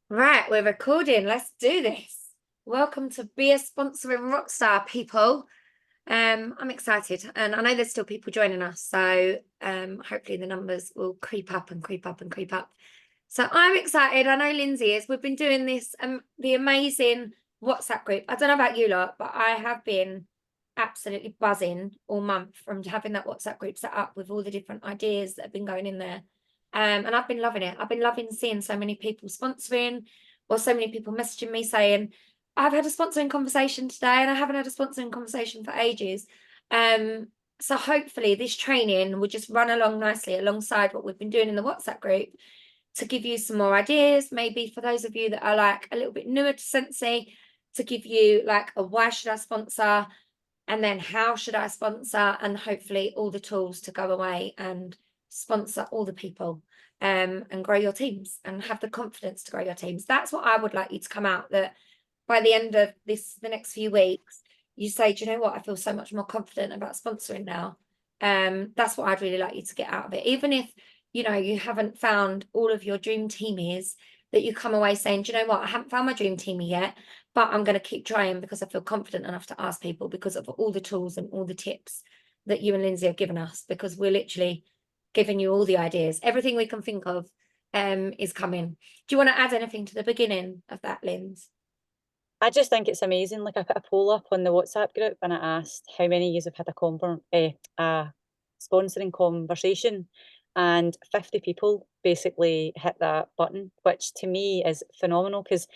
Right, we're recording. Let's do this. Welcome to Be a Sponsoring Rockstar, people. I'm excited, and I know there's still people joining us, so hopefully the numbers will creep up and creep up and creep up. So I'm excited. I know Lindsay is. We've been doing this the amazing WhatsApp group. I don't know about you lot, but I have been absolutely buzzing all month from having that WhatsApp group set up with all the different ideas that have been going in there. And I've been loving it. I've been loving seeing so many people sponsoring, or so many people messaging me saying, I've had a sponsoring conversation today and I haven't had a sponsoring conversation for ages. So hopefully this training will just run along nicely alongside what we've been doing in the WhatsApp group to give you some more ideas, maybe for those of you that are like a little bit newer to Scentsy, to give you like a why should I sponsor, and then how should I sponsor, and hopefully all the tools to go away and sponsor all the people and grow your teams and have the confidence to grow your teams. That's what I would like you to come out, that by the end of the next few weeks, you say, do you know what, I feel so much more confident about sponsoring now. That's what I'd really like you to get out of it. Even if, you haven't found all of your dream teamies, that you come away saying, do you know what, I haven't found my dream teamie yet, but I'm going to keep trying because I feel confident enough to ask people because of all the tools and all the tips that you and Lindsay have given us, because we're literally giving you all the ideas. Everything we can think of is coming. Do you want to add anything to the beginning of that, Linz? I just think it's amazing. Like I put a poll up on the WhatsApp group and I asked how many of you have had a sponsoring conversation, and 50 people basically hit that button, which to me is phenomenal because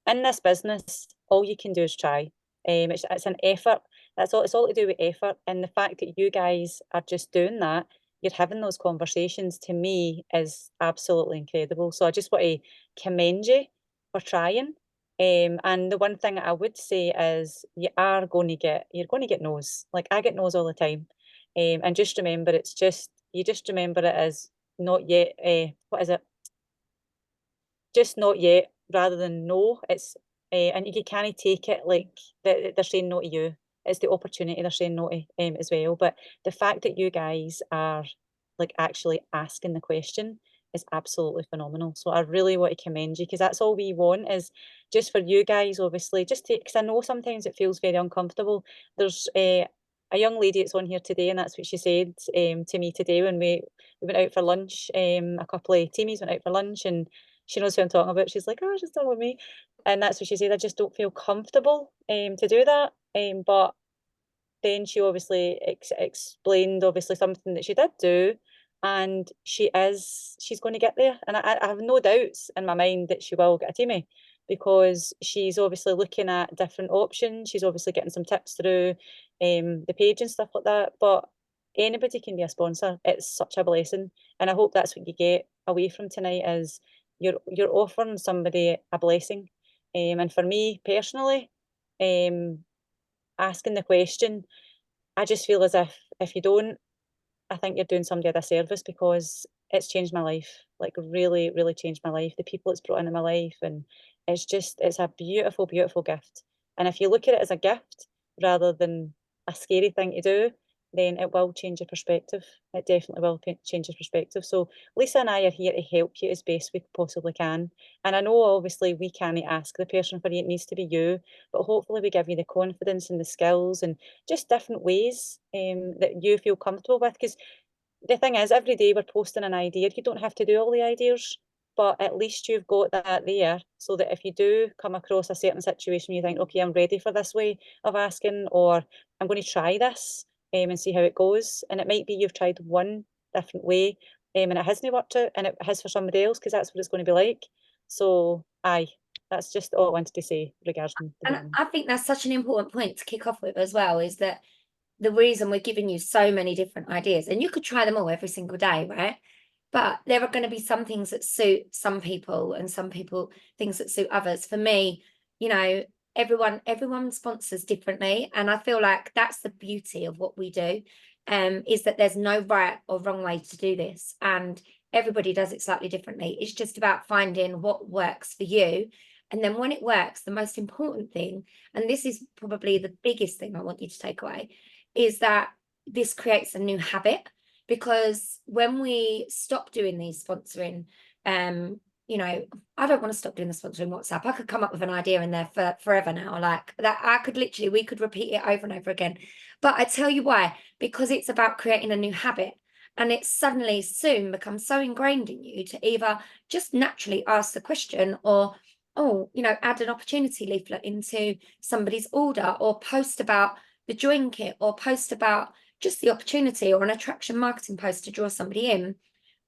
in this business, all you can do is try. It's an effort. That's all. It's all to do with effort, and the fact that you guys are just doing that, you're having those conversations, to me is absolutely incredible. So I just want to commend you for trying. And the one thing I would say is you're going to get no's. Like I get no's all the time. And just remember, you just remember it as not yet. What is it? Just not yet, rather than no. And you kind of take it like that they're saying no to you. It's the opportunity they're saying no to as well. But the fact that you guys are like actually asking the question is absolutely phenomenal. So I really want to commend you because that's all we want is just for you guys, obviously, just to, because I know sometimes it feels very uncomfortable. There's a young lady that's on here today, and that's what she said to me today when we went out for lunch. A couple of teamies went out for lunch, and she knows who I'm talking about. She's like, oh, she's talking about me. And that's what she said. I just don't feel comfortable to do that. But then she obviously explained obviously something that she did do, and she's going to get there. And I have no doubts in my mind that she will get a teamie because she's obviously looking at different options. She's obviously getting some tips through the page and stuff like that. But anybody can be a sponsor. It's such a blessing. And I hope that's what you get away from tonight is you're offering somebody a blessing. And for me personally, um, asking the question, I just feel as if you don't, I think you're doing somebody a disservice because it's changed my life, like really, really changed my life. The people it's brought into my life, and it's a beautiful, beautiful gift. And if you look at it as a gift rather than a scary thing to do, then it will change your perspective. It definitely will change your perspective. So Lisa and I are here to help you as best we possibly can. And I know obviously we can't ask the person for you, it needs to be you, but hopefully we give you the confidence and the skills and just different ways that you feel comfortable with. Because the thing is, every day we're posting an idea. You don't have to do all the ideas, but at least you've got that there so that if you do come across a certain situation, you think, okay, I'm ready for this way of asking, or I'm going to try this and see how it goes. And it might be you've tried one different way and it hasn't worked out, and it has for somebody else because that's what it's going to be like. So, aye, that's just all I wanted to say regarding the And beginning. I think that's such an important point to kick off with as well, is that the reason we're giving you so many different ideas, and you could try them all every single day, right? But there are going to be some things that suit some people and some people things that suit others. For me, you know, everyone sponsors differently. And I feel like that's the beauty of what we do, is that there's no right or wrong way to do this. And everybody does it slightly differently. It's just about finding what works for you. And then when it works, the most important thing, and this is probably the biggest thing I want you to take away, is that this creates a new habit. Because when we stop doing these sponsoring, you know, I don't want to stop doing the sponsoring WhatsApp. I could come up with an idea in there for forever now. Like that, I could literally, we could repeat it over and over again. But I tell you why, because it's about creating a new habit. And it suddenly soon becomes so ingrained in you to either just naturally ask the question or, oh, you know, add an opportunity leaflet into somebody's order or post about the join kit or post about just the opportunity or an attraction marketing post to draw somebody in.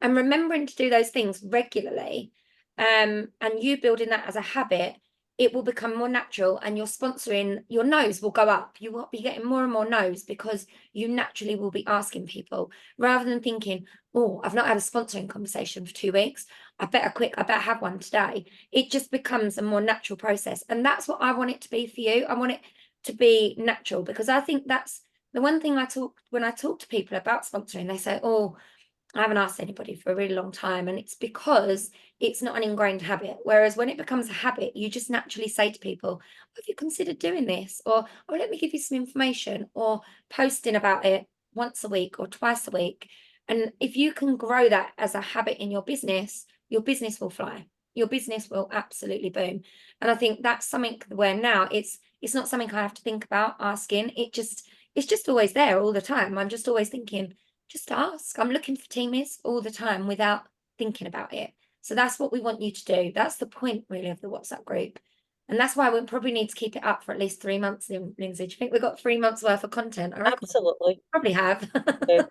And remembering to do those things regularly, and you building that as a habit, it will become more natural and your sponsoring, your no's will go up. You will be getting more and more no's because you naturally will be asking people rather than thinking, oh, I've not had a sponsoring conversation for 2 weeks. I better quick, I better have one today. It just becomes a more natural process. And that's what I want it to be for you. I want it to be natural because I think that's the one thing when I talk to people about sponsoring, they say, oh, I haven't asked anybody for a really long time. And it's because it's not an ingrained habit. Whereas when it becomes a habit, you just naturally say to people, have you considered doing this? Or, oh, let me give you some information, or posting about it once a week or twice a week. And if you can grow that as a habit in your business will fly. Your business will absolutely boom. And I think that's something where now it's not something I have to think about asking. It's just always there all the time. I'm just always thinking, just ask. I'm looking for teammates all the time without thinking about it. So that's what we want you to do. That's the point really of the WhatsApp group. And that's why we probably need to keep it up for at least 3 months, Lindsay. Do you think we've got 3 months worth of content? I reckon we Absolutely. probably have. Yeah.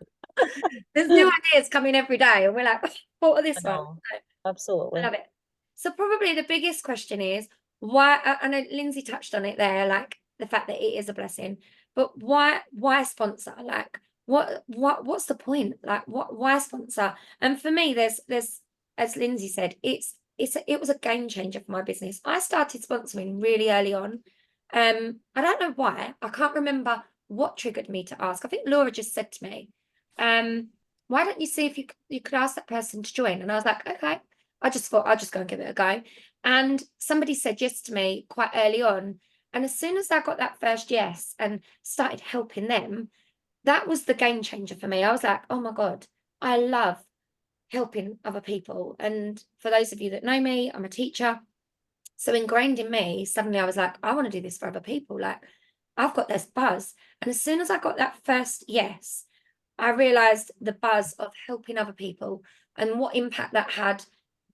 There's new ideas coming every day, and we're like, what are I this one? know. I Absolutely. love it. So probably the biggest question is why, I know Lindsay touched on it there, like the fact that it is a blessing, but why sponsor? Like what's the point? Like why sponsor? And for me, there's as Lindsay said, it was a game changer for my business. I started sponsoring really early on. I don't know why. I can't remember what triggered me to ask. I think Laura just said to me, why don't you see if you could ask that person to join? And I was like, okay. I just thought I'll just go and give it a go. And somebody said yes to me quite early on. And as soon as I got that first yes and started helping them, that was the game changer for me. I was like, oh my God, I love helping other people. And for those of you that know me, I'm a teacher. So ingrained in me, suddenly I was like, I want to do this for other people. Like I've got this buzz. And as soon as I got that first yes, I realized the buzz of helping other people and what impact that had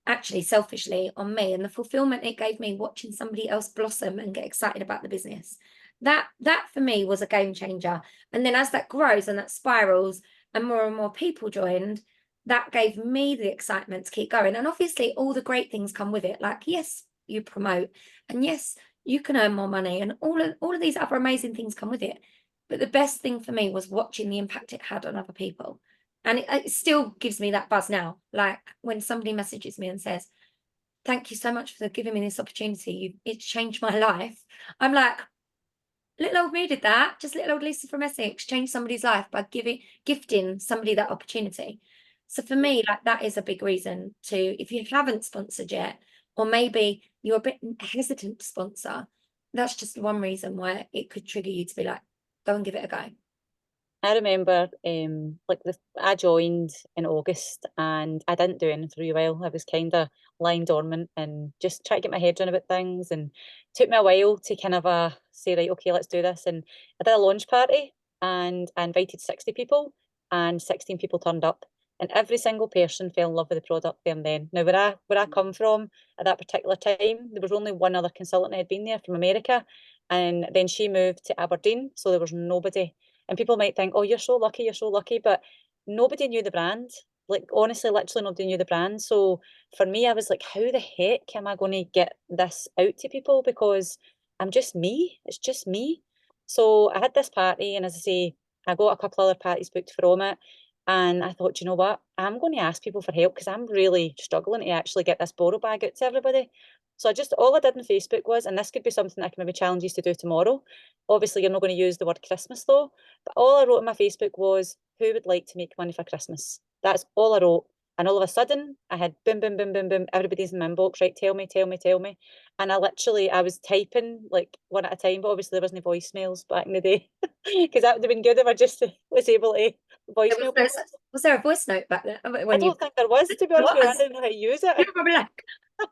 actually selfishly on me and the fulfillment it gave me watching somebody else blossom and get excited about the business. That for me was a game changer. And then as that grows and that spirals and more people joined, that gave me the excitement to keep going. And obviously all the great things come with it. Like, yes, you promote, and yes, you can earn more money, and all of these other amazing things come with it. But the best thing for me was watching the impact it had on other people. And it still gives me that buzz now. Like when somebody messages me and says, thank you so much for giving me this opportunity. It's changed my life. I'm like, little old me did that. Just little old Lisa from Essex changed somebody's life by gifting somebody that opportunity. So for me, like that is a big reason to, if you haven't sponsored yet, or maybe you're a bit hesitant to sponsor, that's just one reason why it could trigger you to be like, go and give it a go. I remember I joined in August and I didn't do anything for a while. I was kind of lying dormant and just trying to get my head around about things, and it took me a while to kind of say, right, okay, let's do this. And I did a launch party and I invited 60 people and 16 people turned up, and every single person fell in love with the product there and then. Now where I come from at that particular time, there was only one other consultant that had been there from America, and then she moved to Aberdeen, so there was nobody. And people might think, oh, you're so lucky. But nobody knew the brand. Like, honestly, literally nobody knew the brand. So for me, I was like, how the heck am I going to get this out to people? Because I'm just me. It's just me. So I had this party, and as I say, I got a couple other parties booked from it. And I thought, you know what? I'm going to ask people for help because I'm really struggling to actually get this borrow bag out to everybody. So all I did on Facebook was, and this could be something I can maybe challenge you to do tomorrow. Obviously, you're not going to use the word Christmas though. But all I wrote on my Facebook was, who would like to make money for Christmas? That's all I wrote. And all of a sudden, I had boom, boom, boom, boom, boom. Everybody's in my inbox, right? Tell me, tell me, tell me. And I was typing like one at a time, but obviously there wasn't voicemails back in the day because that would have been good if I just was able to voicemail people. Was there a voice note back then I when you? don't think there was, to be honest What? with you. I didn't know how to use You're it. probably like,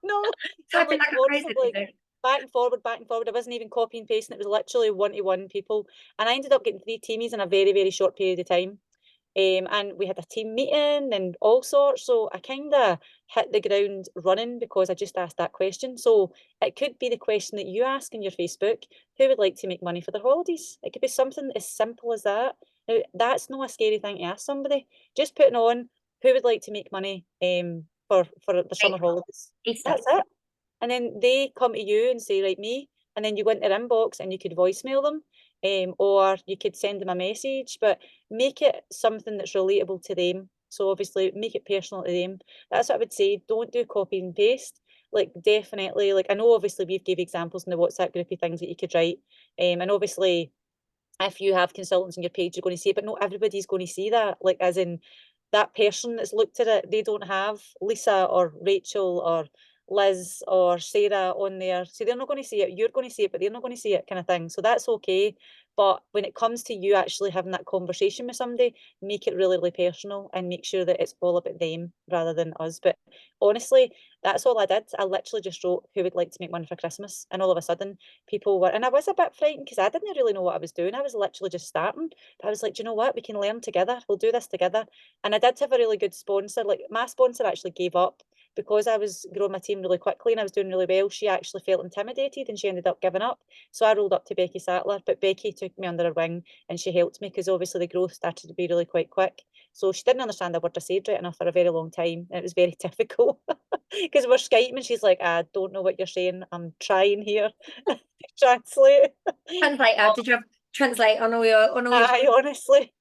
No, so I'm Typing like like a crazy, constantly did back and forward, back and forward. I wasn't even copying and pasting. It was literally one-to-one people. And I ended up getting 3 teamies in a very, very short period of time. And we had a team meeting and all sorts. So I kind of hit the ground running because I just asked that question. So it could be the question that you ask in your Facebook, who would like to make money for their holidays? It could be something as simple as that. Now, that's not a scary thing to ask somebody. Just putting on who would like to make money for the summer holidays. Easter. That's it. And then they come to you and say, right, me. And then you go into their inbox and you could voicemail them, or you could send them a message, but make it something that's relatable to them. So obviously make it personal to them. That's what I would say. Don't do copy and paste. Like definitely, like I know obviously we've gave examples in the WhatsApp group of things that you could write. And obviously if you have consultants on your page, you're going to see it, but not everybody's going to see that. Like, as in that person that's looked at it, they don't have Lisa or Rachel or Liz or Sarah on there. So they're not going to see it. You're going to see it, but they're not going to see it, kind of thing. So that's okay. But when it comes to you actually having that conversation with somebody, make it really, really personal and make sure that it's all about them rather than us. But honestly, that's all I did. I literally just wrote who would like to make money for Christmas. And all of a sudden, people were, and I was a bit frightened because I didn't really know what I was doing. I was literally just starting. But I was like, do you know what? We can learn together. We'll do this together. And I did have a really good sponsor. Like my sponsor actually gave up because I was growing my team really quickly and I was doing really well. She actually felt intimidated and she ended up giving up. So I rolled up to Becky Sattler, but Becky took me under her wing and she helped me because obviously the growth started to be really quite quick. So she didn't understand a word I said right enough for a very long time. And it was very difficult because we're Skyping and she's like, I don't know what you're saying. I'm trying here to translate. Translator. Did you have translate on all your I honestly,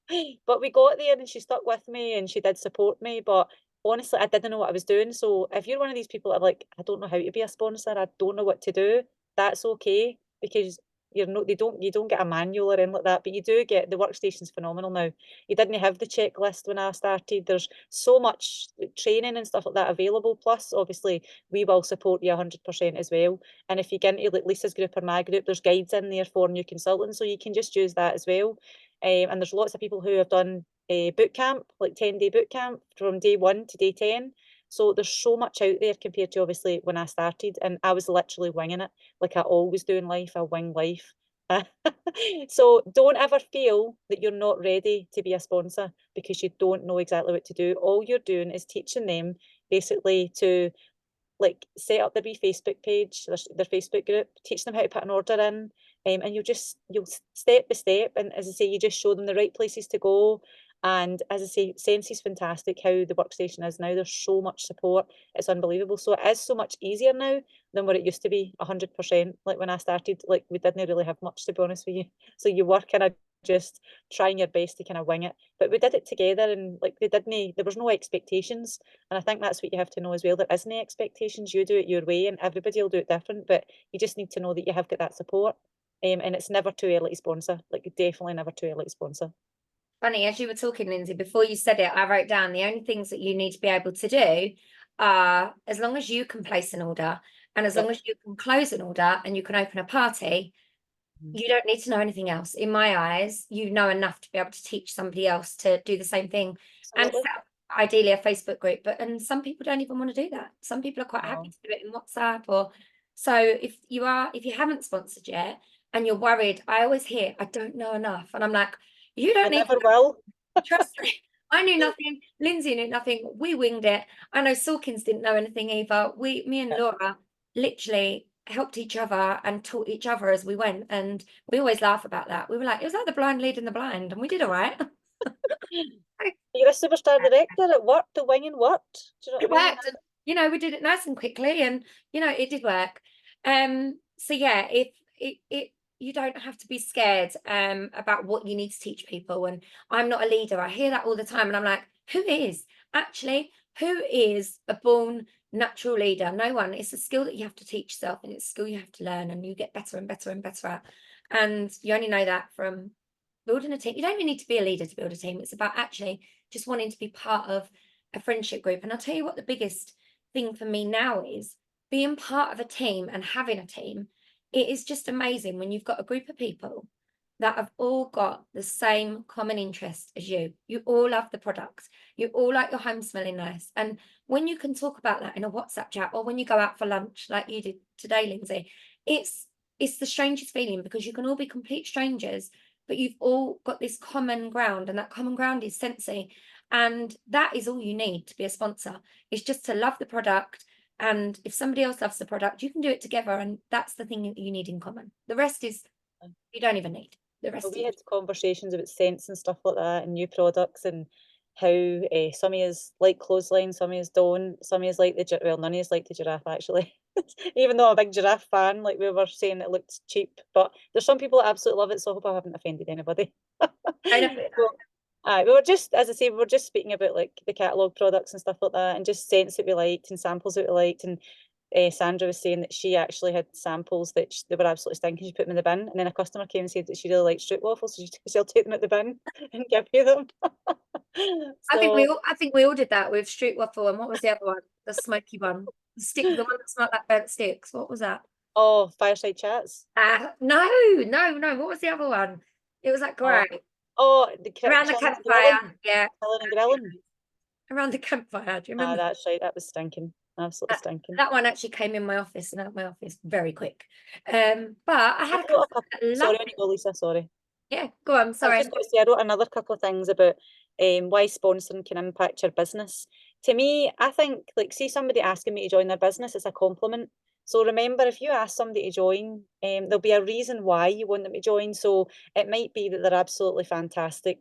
but we got there and she stuck with me and she did support me. But honestly, I didn't know what I was doing. So if you're one of these people that are like, I don't know how to be a sponsor, I don't know what to do, that's okay because you're not, you don't get a manual or anything like that, but you do get the workstation's phenomenal now. You didn't have the checklist when I started. There's so much training and stuff like that available. Plus, obviously, we will support you 100% as well. And if you get into like Lisa's group or my group, there's guides in there for new consultants, so you can just use that as well. And there's lots of people who have done a boot camp, like 10-day boot camp from day 1 to day 10. So there's so much out there compared to obviously when I started, and I was literally winging it, like I always do in life. I wing life. So don't ever feel that you're not ready to be a sponsor because you don't know exactly what to do. All you're doing is teaching them basically to like set up their wee Facebook page, their Facebook group, teach them how to put an order in, and you'll step by step, and as I say, you just show them the right places to go. And as I say, Sense is fantastic. How the workstation is now, there's so much support. It's unbelievable. So it is so much easier now than what it used to be. 100%. Like when I started, like we didn't really have much, to be honest with you. So you were kind of just trying your best to kind of wing it. But we did it together, and like there was no expectations. And I think that's what you have to know as well. There isn't any expectations. You do it your way, and everybody will do it different. But you just need to know that you have got that support. And it's never too early to sponsor. Like definitely never too early to sponsor. Funny, as you were talking, Lindsay, before you said it, I wrote down the only things that you need to be able to do are as long as you can place an order and as long Yep. as you can close an order and you can open a party, Mhm. you don't need to know anything else. In my eyes, you know enough to be able to teach somebody else to do the same thing and Absolutely. set up ideally a Facebook group. But and some people don't even want to do that. Some people are quite happy No, to do it in WhatsApp or so if you haven't sponsored yet and you're worried, I always hear, I don't know enough. And I'm like, you I don't need to never will. trust me. I knew nothing. Lindsay knew nothing. We winged it. I know Sawkins didn't know anything either. Me and Laura literally helped each other and taught each other as we went. And we always laugh about that. We were like, it was like the blind leading the blind, and we did all right. You're a superstar director. It worked. The winging worked. Do you know It what I mean? worked. And, we did it nice and quickly, and it did work. So yeah, if it you don't have to be scared about what you need to teach people. And I'm not a leader. I hear that all the time, and I'm like, who is actually who is a born natural leader? No one. It's a skill that you have to teach yourself, and it's a skill you have to learn, and you get better and better and better at. And you only know that from building a team. You don't even need to be a leader to build a team. It's about actually just wanting to be part of a friendship group. And I'll tell you what the biggest thing for me now is being part of a team and having a team. It is just amazing when you've got a group of people that have all got the same common interest as you. You all love the product. You all like your home smelling nice. And when you can talk about that in a WhatsApp chat or when you go out for lunch like you did today, Lindsay, it's it's the strangest feeling because you can all be complete strangers, but you've all got this common ground, and that common ground is Scentsy. And that is all you need to be a sponsor. It's just to love the product. And if somebody else loves the product, you can do it together. And that's the thing that you need in common. The rest is you don't even need. The Well, rest we is had conversations about scents and stuff like that and new products and how some of us like clothesline, some of us don't, some of us like the well, none of us like the giraffe actually. Even though I'm a big giraffe fan, like we were saying it looked cheap, but there's some people that absolutely love it, so I hope I haven't offended anybody. I know. So, we were just, as I say, we were just speaking about like the catalogue products and stuff like that, and just scents that we liked and samples that we liked. And Sandra was saying that she actually had samples that they were absolutely stinking. She put them in the bin, and then a customer came and said that she really liked street waffles, so she'll take them out the bin and give you them. So, I think we all did that with street waffle, and what was the other one? The smoky one. The one that smelled like burnt sticks. What was that? oh, fireside chats. No, no. What was the other one? It was like Oh, great. oh, the Around the chilling and grilling, campfire. Yeah. chilling and grilling. Around the campfire. Do you Ah, remember that's right. That was stinking. Absolutely that? stinking. That one actually came in my office and out of my office very quick. But I I had a wrote a customer couple. that loved Sorry, on you it. go, Lisa. Sorry. Yeah, go on. I was Sorry. just going to say, I wrote another couple of things about why sponsoring can impact your business. To me, I think, like, see somebody asking me to join their business, it's a compliment. So remember, if you ask somebody to join, there'll be a reason why you want them to join. So it might be that they're absolutely fantastic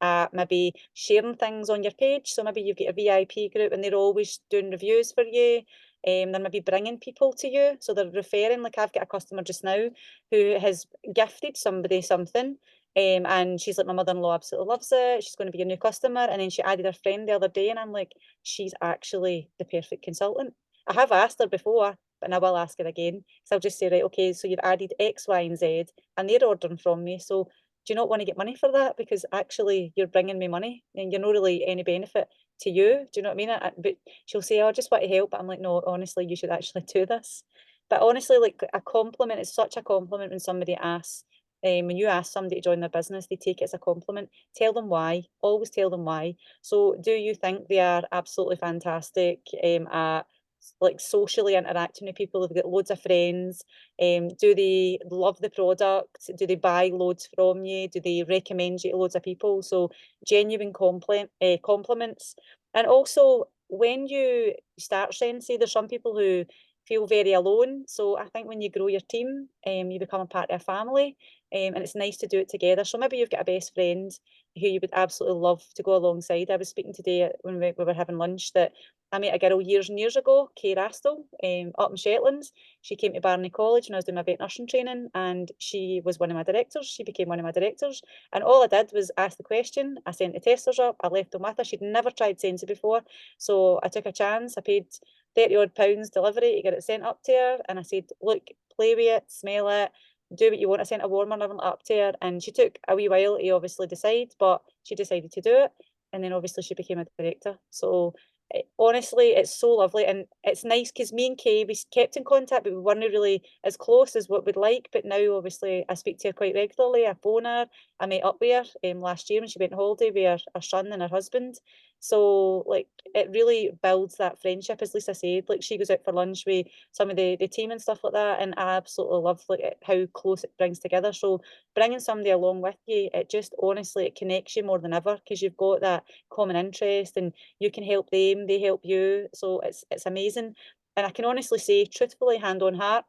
at maybe sharing things on your page. So maybe you've got a VIP group and they're always doing reviews for you. They're maybe bringing people to you. So they're referring, like I've got a customer just now who has gifted somebody something. And she's like, my mother-in-law absolutely loves it. She's going to be a new customer. And then she added her friend the other day, and I'm like, she's actually the perfect consultant. I have asked her before, but I will ask her again. So I'll just say, right, okay, so you've added X, Y, and Z, and they're ordering from me. So do you not want to get money for that? Because actually, you're bringing me money, and you're not really any benefit to you. Do you know what I mean? But she'll say, oh, I just want to help. But I'm like, no, honestly, you should actually do this. But honestly, like a compliment is such a compliment when somebody asks. When you ask somebody to join their business, they take it as a compliment. Tell them why. Always tell them why. So, do you think they are absolutely fantastic at like socially interacting with people? They've got loads of friends. Do they love the product? Do they buy loads from you? Do they recommend you to loads of people? So, genuine compliments. And also, when you start Sensei, there's some people who feel very alone. So I think when you grow your team, you become a part of a family, and it's nice to do it together. So maybe you've got a best friend who you would absolutely love to go alongside. I was speaking today when we were having lunch that I met a girl years and years ago, Kay Rastel, up in Shetlands. She came to Barney College when I was doing my vet nursing training, and she was one of my directors. She became one of my directors. And all I did was ask the question. I sent the testers up. I left them with her. She'd never tried Sensi before. So I took a chance. I paid 30 odd pounds delivery to get it sent up to her. And I said, look, play with it, smell it, do what you want. I sent a warmer and everything up to her. And she took a wee while to obviously decide, but she decided to do it. And then obviously she became a director. So honestly, it's so lovely. And it's nice because me and Kay, we kept in contact, but we weren't really as close as what we'd like. But now, obviously, I speak to her quite regularly. I phone her. I met up with her last year when she went on holiday with her son and her husband. So, like, it really builds that friendship, as Lisa said. Like, she goes out for lunch with some of the team and stuff like that, and I absolutely love like how close it brings together. So, bringing somebody along with you, it just honestly it connects you more than ever because you've got that common interest, and you can help them, they help you. So it's amazing, and I can honestly say, truthfully, hand on heart,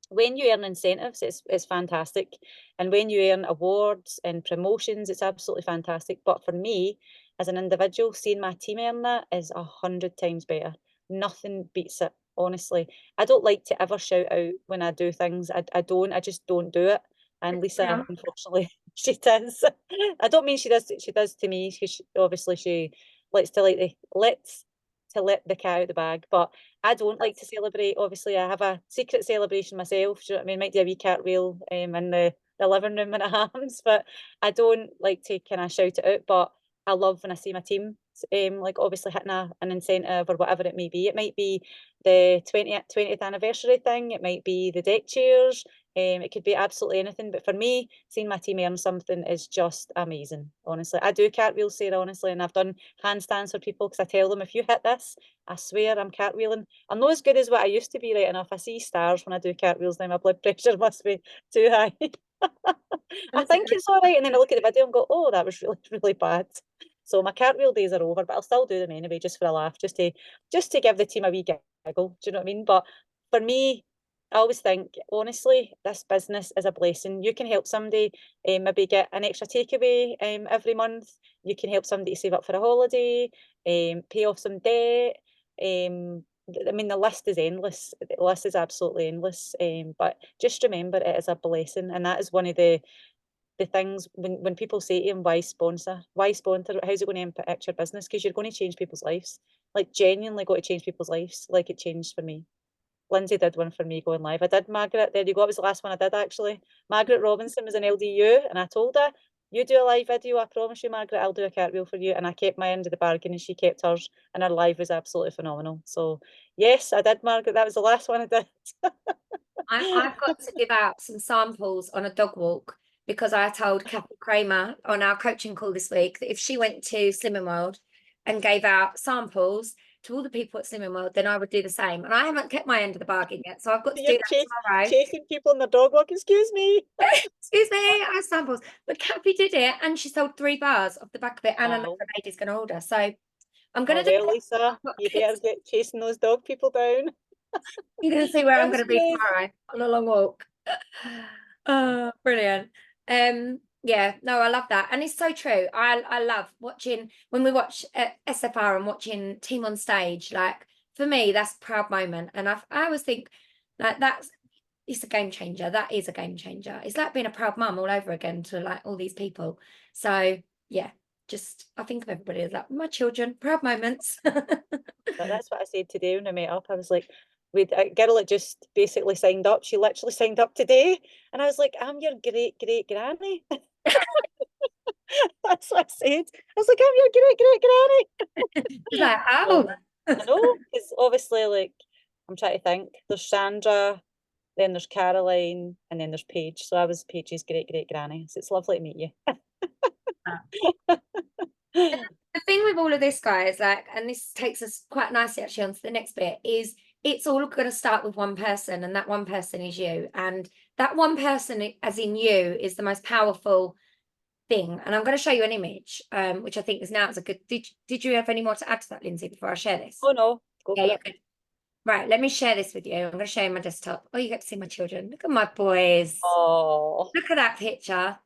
when you earn incentives, it's fantastic. And when you earn awards and promotions, it's absolutely fantastic. But for me, as an individual, seeing my team earn that is 100 times better. Nothing beats it, honestly. I don't like to ever shout out when I do things. I just don't do it. And Lisa, Yeah. unfortunately, she does. I don't mean she does to me, because obviously she likes to let the cat out of the bag. But I don't like to celebrate. Obviously, I have a secret celebration myself. Do you know what I mean? Might do a wee cartwheel in the living room when it happens, but I don't like to kind of shout it out. But I love when I see my team like obviously hitting an incentive or whatever it may be. It might be the 20th anniversary thing, it might be the deck chairs, it could be absolutely anything. But for me, seeing my team earn something is just amazing, honestly. I do cartwheels, Sarah, honestly, and I've done handstands for people because I tell them, if you hit this, I swear I'm cartwheeling. I'm not as good as what I used to be, right enough. I see stars when I do cartwheels now. My blood pressure must be too high. I think it's all right, and then I look at the video and go, oh, that was really, really bad. So my cartwheel days are over, but I'll still do them anyway, just for a laugh, just to give the team a wee giggle. Do you know what I mean? But for me, I always think, honestly, this business is a blessing. You can help somebody maybe get an extra takeaway every month. You can help somebody save up for a holiday, pay off some debt. I mean, the list is endless. The list is absolutely endless. But just remember, it is a blessing, and that is one of the things when people say to him, why sponsor, how's it going to impact your business, because you're going to change people's lives, like genuinely got to change people's lives, like it changed for me. Lindsay did one for me going live. I did Margaret, there you go, it was the last one I did actually. Margaret Robinson was an LDU, and I told her, you do a live video, I promise you, Margaret, I'll do a cartwheel for you. And I kept my end of the bargain and she kept hers, and her live was absolutely phenomenal. So yes, I did, Margaret, that was the last one I did. I've got to give out some samples on a dog walk, because I told Kathy Kramer on our coaching call this week that if she went to Slimming World and gave out samples to all the people at Slimming World, then I would do the same. And I haven't kept my end of the bargain yet, so I've got to You're do that tomorrow. chasing people in the dog walk, excuse me. Excuse me, I have samples. But Kathy did it, and she sold 3 bars off the back of it, and another Wow. lady's going to order. So I'm Oh going to do well, it. Lisa, I've got you better kids. get chasing those dog people down. You're going to see where I'm going That's to be great. tomorrow on a long walk. Oh, brilliant. Yeah, no, I love that. And it's so true. I love watching when we watch SFR and watching team on stage. Like, for me, that's a proud moment. And I always think like it's a game changer. That is a game changer. It's like being a proud mum all over again to like all these people. So yeah, just I think of everybody as like my children, proud moments. But that's what I said today when I met up. I was like, with a girl that just basically signed up. She literally signed up today, and I was like, I'm your great great granny. That's what I said. I was like, I'm your great great granny. It's like, So oh. I know, because obviously, like, I'm trying to think. There's Sandra, then there's Caroline, and then there's Paige. So I was Paige's great great granny. So it's lovely to meet you. The thing with all of this, guys, like, and this takes us quite nicely actually onto the next bit, is it's all going to start with one person, and that one person is you. And that one person, as in you, is the most powerful thing. And I'm going to show you an image, which I think is now is a good. Did you have any more to add to that, Lindsay, before I share this? Oh no, go Yeah, for you're it. good. Right, let me share this with you. I'm going to show you my desktop. Oh, you get to see my children. Look at my boys. Oh, Look at that picture.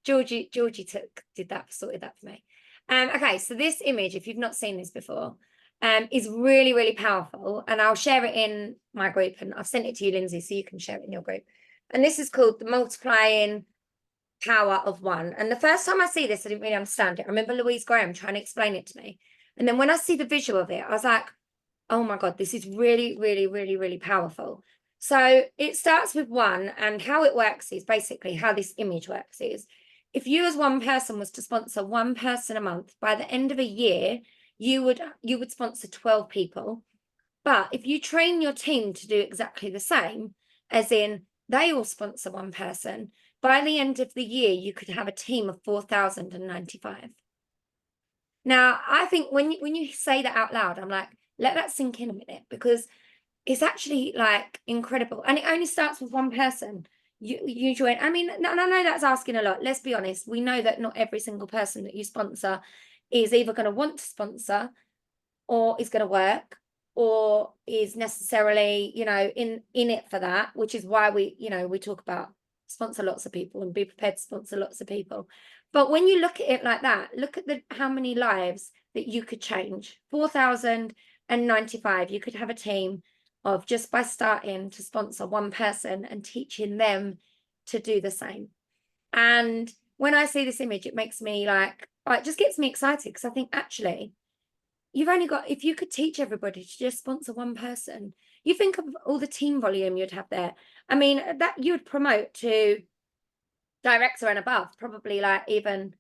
Georgie did that, sorted that for me. Okay, so this image, if you've not seen this before, is really, really powerful. And I'll share it in my group, and I've sent it to you, Lindsay, so you can share it in your group. And this is called the multiplying power of one. And the first time I see this, I didn't really understand it. I remember Louise Graham trying to explain it to me. And then when I see the visual of it, I was like, oh my God, this is really, really, really, really powerful. So it starts with one, and how it works is basically how this image works is if you as one person was to sponsor one person a month, by the end of a year, you would sponsor 12 people. But if you train your team to do exactly the same, as in they all sponsor one person, by the end of the year, you could have a team of 4,095. Now, I think when you say that out loud, I'm like, let that sink in a minute, because it's actually like incredible. And it only starts with one person. You join. I mean, no, I know that's asking a lot. Let's be honest. We know that not every single person that you sponsor is either going to want to sponsor, or is going to work, or is necessarily, in it for that, which is why we talk about sponsor lots of people and be prepared to sponsor lots of people. But when you look at it like that, look at how many lives that you could change. 4,095. You could have a team of, just by starting to sponsor one person and teaching them to do the same. And when I see this image, it makes me like, it just gets me excited, because I think actually you've only got, if you could teach everybody to just sponsor one person, you think of all the team volume you'd have there. I mean, that you would promote to director and above, probably like even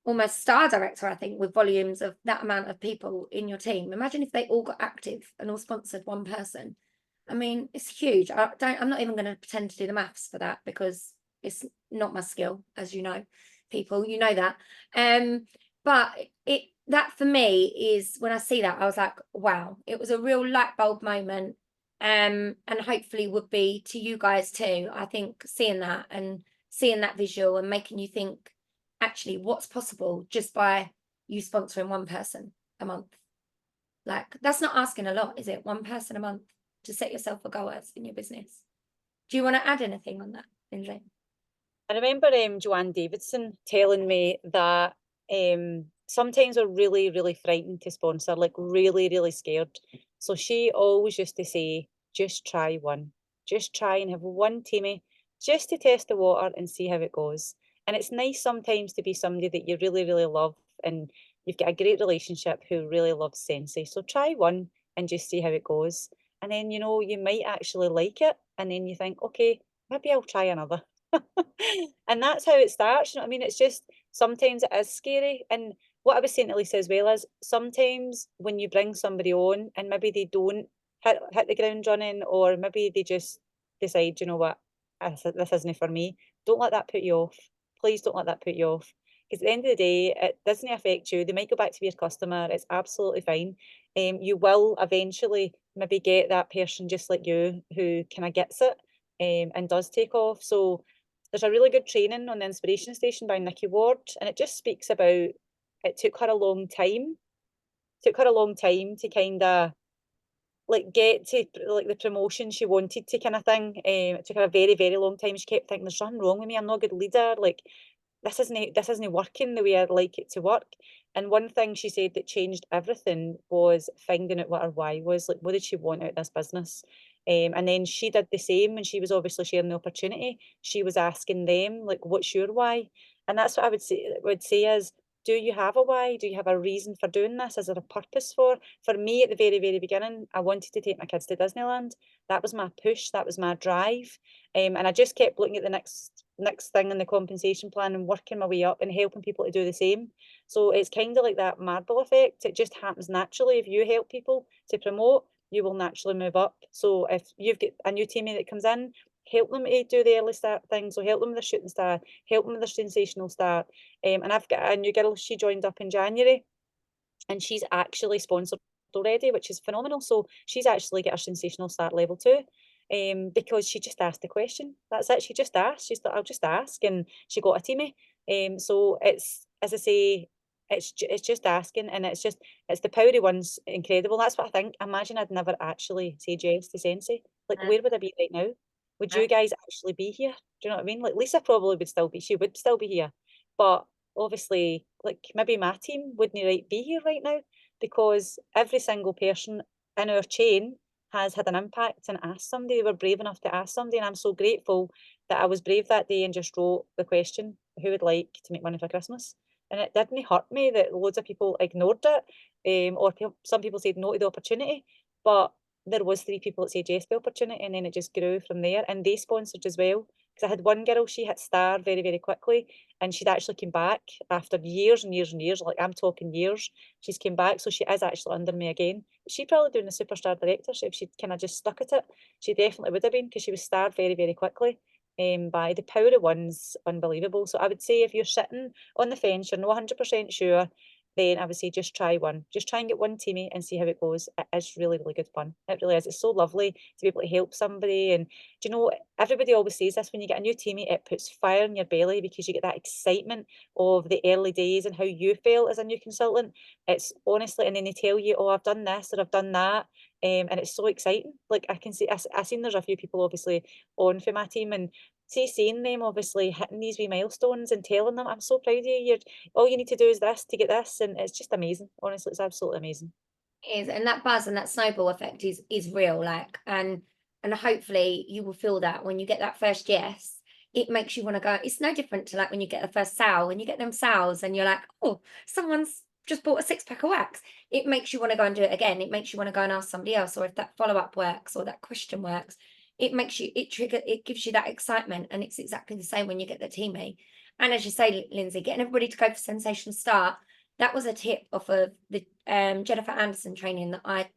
almost star director, I think, with volumes of that amount of people in your team. Imagine if they all got active and all sponsored one person. I mean, it's huge. I'm not even going to pretend to do the maths for that because it's not my skill, as you know, people, you know that. But that for me is when I see that, I was like, wow, it was a real light bulb moment. And hopefully would be to you guys too. I think seeing that visual and making you think, actually, what's possible just by you sponsoring one person a month. Like, that's not asking a lot, is it? One person a month to set yourself a goal as in your business. Do you want to add anything on that, Lindsay? I remember Joanne Davidson telling me that sometimes we're really, really frightened to sponsor, like really, really scared. So she always used to say, just try one. Just try and have one teamie just to test the water and see how it goes. And it's nice sometimes to be somebody that you really, really love and you've got a great relationship who really loves Sensei. So try one and just see how it goes. And then, you know, you might actually like it. And then you think, okay, maybe I'll try another. And that's how it starts. You know what I mean? It's just sometimes it is scary. And what I was saying to Lisa as well is sometimes when you bring somebody on and maybe they don't hit the ground running, or maybe they just decide, you know what, this isn't for me. Don't let that put you off. Please don't let that put you off. Because at the end of the day, it doesn't affect you. They might go back to be your customer. It's absolutely fine. You will eventually maybe get that person just like you who kind of gets it and does take off. So there's a really good training on the Inspiration Station by Nikki Ward, and it just speaks about it took her a long time. Took her a long time to kind of like get to like the promotion she wanted to kind of thing. It took her a very, very long time. She kept thinking, there's something wrong with me. I'm not a good leader. Like this isn't working the way I'd like it to work. And one thing she said that changed everything was finding out what her why was. Like, what did she want out of this business? And then she did the same when she was obviously sharing the opportunity. She was asking them, like, what's your why? And that's what I would say is, do you have a why? Do you have a reason for doing this? Is there a purpose for? For me, at the very, very beginning, I wanted to take my kids to Disneyland. That was my push. That was my drive. And I just kept looking at the next thing in the compensation plan and working my way up and helping people to do the same. So it's kind of like that marble effect. It just happens naturally. If you help people to promote, you will naturally move up. So if you've got a new teammate that comes in, help them to do the early start thing. So help them with their shooting star, help them with their sensational start. And I've got a new girl, she joined up in January and she's actually sponsored already, which is phenomenal. So she's actually got her sensational start level 2. Because she just asked the question. That's it. She just asked. She thought, I'll just ask, and she got a teamie. So it's, as I say, it's just asking, and it's the power of one's incredible. That's what I think. Imagine I'd never actually said yes to Sensei. Like, where would I be right now? Would you guys actually be here? Do you know what I mean? Like Lisa probably would still be. She would still be here, but obviously, like maybe my team wouldn't be here right now because every single person in our chain has had an impact and asked somebody. They were brave enough to ask somebody, and I'm so grateful that I was brave that day and just wrote the question, who would like to make money for Christmas? And it didn't hurt me that loads of people ignored it, or some people said no to the opportunity, but there was 3 people that said yes to the opportunity, and then it just grew from there, and they sponsored as well. Because I had one girl, she hit star very, very quickly, and she'd actually came back after years and years and years, like I'm talking years, she's came back, so she is actually under me again. She'd probably doing the superstar director, so if she'd kind of just stuck at it, she definitely would have been, because she was starred very, very quickly. By the power of one's unbelievable. So I would say if you're sitting on the fence, you're not 100% sure, then I would say just try one. Just try and get one teamie and see how it goes. It is really, really good fun. It really is. It's so lovely to be able to help somebody. And do you know, everybody always says this, when you get a new teamie, it puts fire in your belly because you get that excitement of the early days and how you felt as a new consultant. It's honestly, and then they tell you, oh, I've done this or I've done that. And it's so exciting. Like I can see, I seen there's a few people obviously on for my team, and seeing them obviously hitting these wee milestones and telling them, I'm so proud of you. You're all you need to do is this to get this, and it's just amazing. Honestly, it's absolutely amazing. Is, and that buzz and that snowball effect is real, like, and hopefully you will feel that when you get that first yes, it makes you want to go. It's no different to like when you get the first sale, when you get them sales and you're like, oh, someone's just bought a 6-pack of wax. It makes you want to go and do it again. It makes you want to go and ask somebody else, or if that follow-up works or that question works, it gives you that excitement. And it's exactly the same when you get the teamie. And as you say, Lindsay, getting everybody to go for sensational start, that was a tip off of the Jennifer Anderson training that I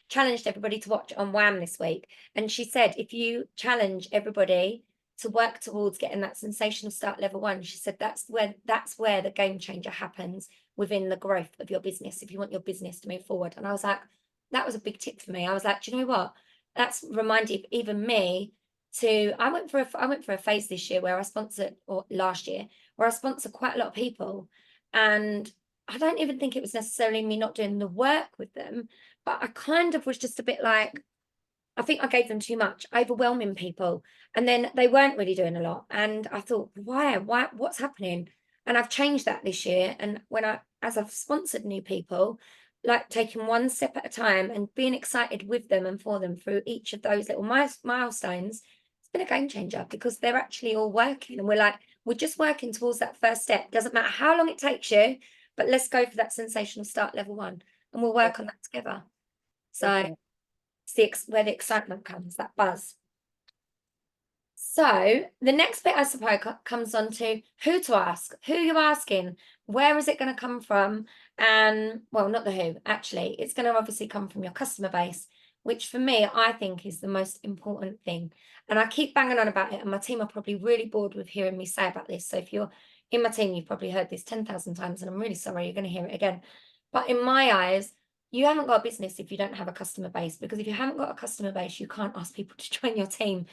challenged everybody to watch on Wham this week. And she said, if you challenge everybody to work towards getting that sensational start level 1, she said that's where the game changer happens within the growth of your business, if you want your business to move forward. And I was like, that was a big tip for me. I was like, do you know what? That's reminded even me to, I went for a phase this year where I sponsored, or last year, where I sponsored quite a lot of people. And I don't even think it was necessarily me not doing the work with them, but I kind of was just a bit like, I think I gave them too much, overwhelming people. And then they weren't really doing a lot. And I thought, why, what's happening? And I've changed that this year. And as I've sponsored new people, like taking one step at a time and being excited with them and for them through each of those little milestones, it's been a game changer because they're actually all working. And we're just working towards that first step. Doesn't matter how long it takes you, but let's go for that sensational start level 1 and we'll work on that together. So it's where the excitement comes, that buzz. So the next bit, I suppose, comes on to who to ask, who you're asking, where is it going to come from? And well, not the who, actually, it's going to obviously come from your customer base, which for me, I think is the most important thing. And I keep banging on about it, and my team are probably really bored with hearing me say about this. So if you're in my team, you've probably heard this 10,000 times, and I'm really sorry, you're going to hear it again. But in my eyes, you haven't got a business if you don't have a customer base, because if you haven't got a customer base, you can't ask people to join your team.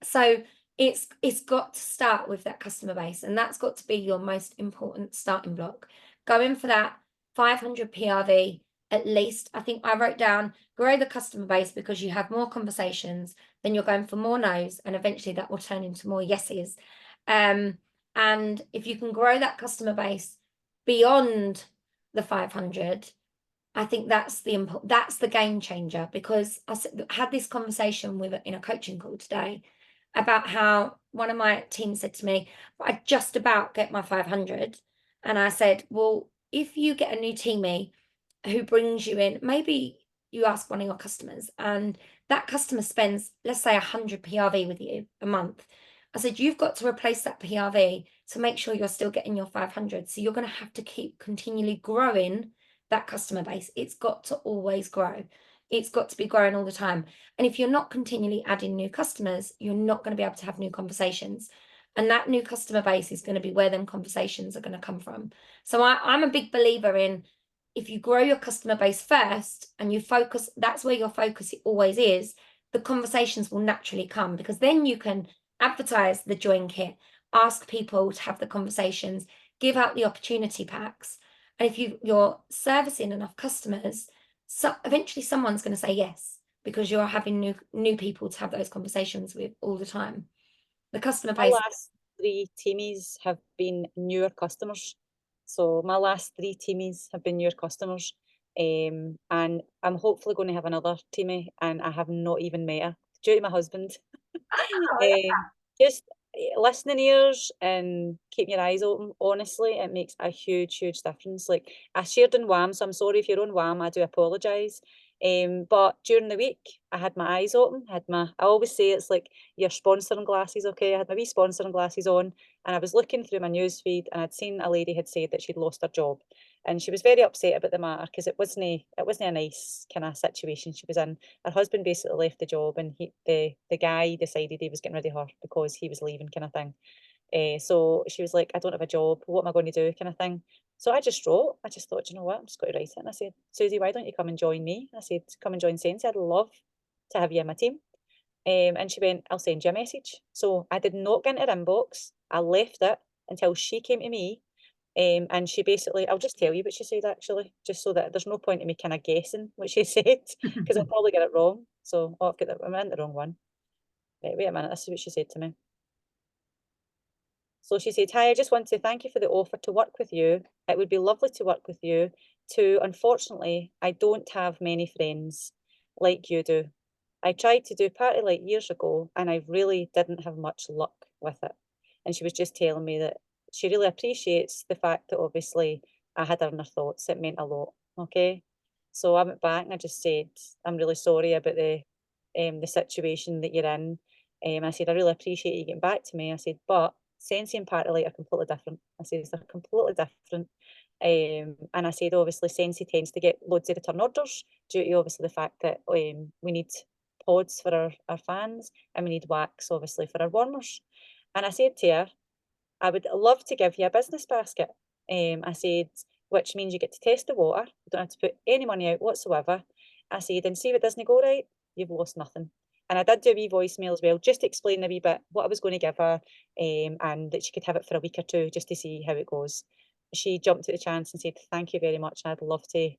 So it's got to start with that customer base, and that's got to be your most important starting block. Going for that 500 PRV at least. I think I wrote down grow the customer base because you have more conversations, then you're going for more no's, and eventually that will turn into more yeses. And if you can grow that customer base beyond the 500, I think that's the game changer, because I had this conversation in a coaching call today about how one of my team said to me, I just about get my 500. And I said, well, if you get a new teamie who brings you in, maybe you ask one of your customers and that customer spends, let's say 100 PRV with you a month. I said, you've got to replace that PRV to make sure you're still getting your 500. So you're going to have to keep continually growing that customer base. It's got to always grow. It's got to be growing all the time. And if you're not continually adding new customers, you're not going to be able to have new conversations. And that new customer base is going to be where them conversations are going to come from. So I'm a big believer in, if you grow your customer base first and you focus, that's where your focus always is, the conversations will naturally come, because then you can advertise the join kit, ask people to have the conversations, give out the opportunity packs. And if you're servicing enough customers, so eventually someone's going to say yes, because you're having new people to have those conversations with all the time. The customer My base. last 3 teamies have been newer customers. So my last 3 teamies have been newer customers. And I'm hopefully going to have another teamie, and I have not even met her due to my husband. Just listening ears and keep your eyes open. Honestly, it makes a huge, huge difference. Like, I shared on Wham, so I'm sorry if you're on Wham, I do apologise. But during the week, I had my eyes open. I always say it's like your sponsoring glasses. Okay, I had my wee sponsoring glasses on, and I was looking through my news feed, and I'd seen a lady had said that she'd lost her job, and she was very upset about the matter because it wasn't a nice kind of situation she was in. Her husband basically left the job, and the guy decided he was getting rid of her because he was leaving, kind of thing. So she was like, I don't have a job. What am I going to do, kind of thing. So I just thought, you know what, I'm just going to write it. And I said, Susie, why don't you come and join me? I said, come and join Sensi. I'd love to have you in my team. And she went, I'll send you a message. So I did not get into her inbox. I left it until she came to me. And she basically, I'll just tell you what she said, actually, just so that there's no point in me kind of guessing what she said, because I'll probably get it wrong. So, oh, I'm in the wrong one. Right, wait a minute, this is what she said to me. So she said, hi, I just want to thank you for the offer to work with you. It would be lovely to work with you too. Unfortunately, I don't have many friends like you do. I tried to do Party Light years ago, and I really didn't have much luck with it. And she was just telling me that she really appreciates the fact that obviously I had her in her thoughts. It meant a lot. Okay. So I went back and I just said, I'm really sorry about the situation that you're in. I said, I really appreciate you getting back to me. I said, but Sensi and Party Light are completely different. I said, they're completely different. And I said, obviously, Sensi tends to get loads of return orders due to obviously the fact that we need pods for our fans and we need wax, obviously, for our warmers. And I said to her, I would love to give you a business basket. I said, which means you get to test the water. You don't have to put any money out whatsoever. I said, and see if it doesn't go right, you've lost nothing. And I did do a wee voicemail as well, just to explain a wee bit what I was going to give her, and that she could have it for a week or two just to see how it goes. She jumped at the chance and said, thank you very much. I'd love to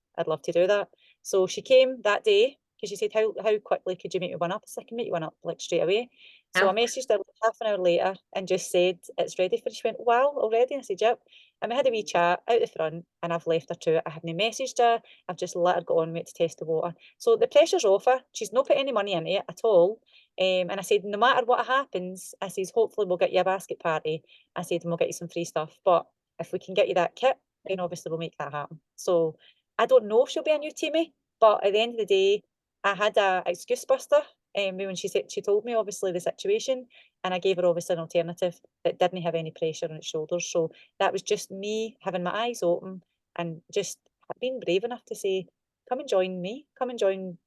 do that. So she came that day because she said, how quickly could you make me one up? I said, I can make you one up like straight away. So I messaged her like half an hour later and just said, it's ready for you. She went, wow, already? I said, yep. And we had a wee chat out the front and I've left her to it. I haven't messaged her. I've just let her go on with it to test the water. So the pressure's off her. She's not put any money into it at all. And I said, no matter what happens, I said, hopefully we'll get you a basket party. I said, and we'll get you some free stuff. But if we can get you that kit, then obviously we'll make that happen. So I don't know if she'll be a new teammate, but at the end of the day, I had a excuse buster when she told me obviously the situation, and I gave her obviously an alternative that didn't have any pressure on its shoulders. So that was just me having my eyes open and just being brave enough to say, come and join me, come and join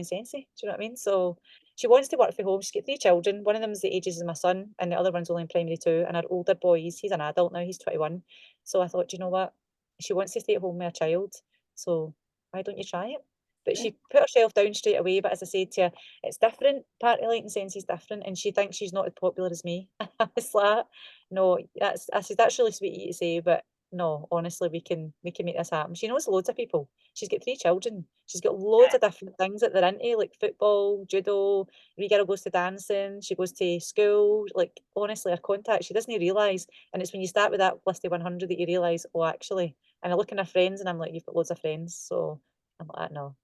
Sensi. Do you know what I mean? So she wants to work from home. She's got 3 children. One of them's the ages of my son, and the other one's only in primary 2. And our older boy, he's an adult now, he's 21. So I thought, you know what? She wants to stay at home with a child. So why don't you try it? But she put herself down straight away. But as I said to her, it's different. Party Light and Sensi's different, and she thinks she's not as popular as me. I was like, no, I said, that's really sweet of you to say, but no, honestly, we can make this happen. She knows loads of people. She's got 3 children. She's got loads of different things that they're into, like football, judo. Wee girl goes to dancing. She goes to school. Like, honestly, her contacts, she doesn't realise. And it's when you start with that list of 100 that you realise, oh, actually. And I look at her friends and I'm like, you've got loads of friends. So I'm like, no,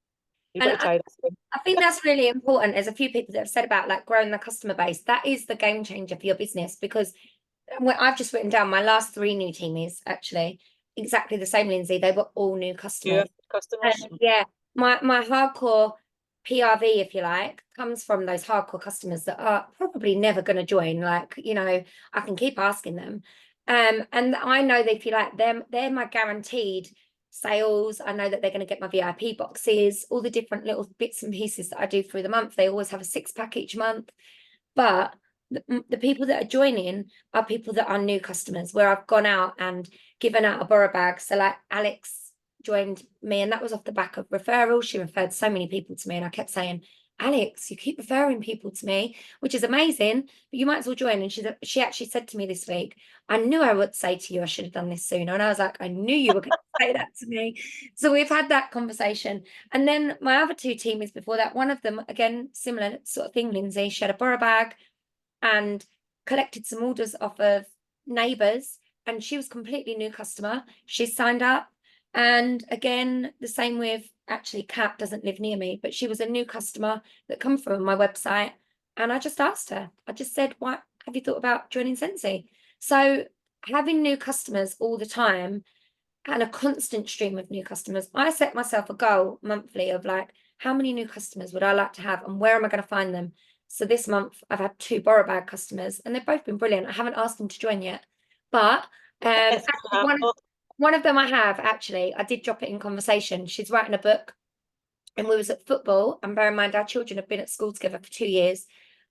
you've got And to try this. I think that's really important. There's a few people that have said about like growing the customer base. That is the game changer for your business, because I've just written down my last 3 new teamies, actually exactly the same, Lindsay. They were all new customers. Customers. And yeah, my hardcore PRV, if you like, comes from those hardcore customers that are probably never going to join. Like, I can keep asking them. And I know that if you like them, they're my guaranteed sales. I know that they're going to get my VIP boxes, all the different little bits and pieces that I do through the month. They always have a 6-pack each month. But the people that are joining are people that are new customers, where I've gone out and given out a borrow bag. So like Alex joined me, and that was off the back of referral. She referred so many people to me, and I kept saying, Alex, you keep referring people to me, which is amazing, but you might as well join. And she actually said to me this week, I knew I would say to you I should have done this sooner. And I was like, I knew you were going to say that to me. So we've had that conversation. And then my other 2 teams before that, one of them, again, similar sort of thing, Lindsay, she had a borrow bag and collected some orders off of neighbours, and she was completely new customer. She signed up, and again, the same with, actually, Kat doesn't live near me, but she was a new customer that come from my website, and I just asked her, I just said, what have you thought about joining Sensi? So having new customers all the time and a constant stream of new customers, I set myself a goal monthly of like, how many new customers would I like to have and where am I going to find them? So this month I've had 2 borrow bag customers, and they've both been brilliant. I haven't asked them to join yet, but one of them I have, actually, I did drop it in conversation. She's writing a book, and we was at football, and bear in mind our children have been at school together for 2 years,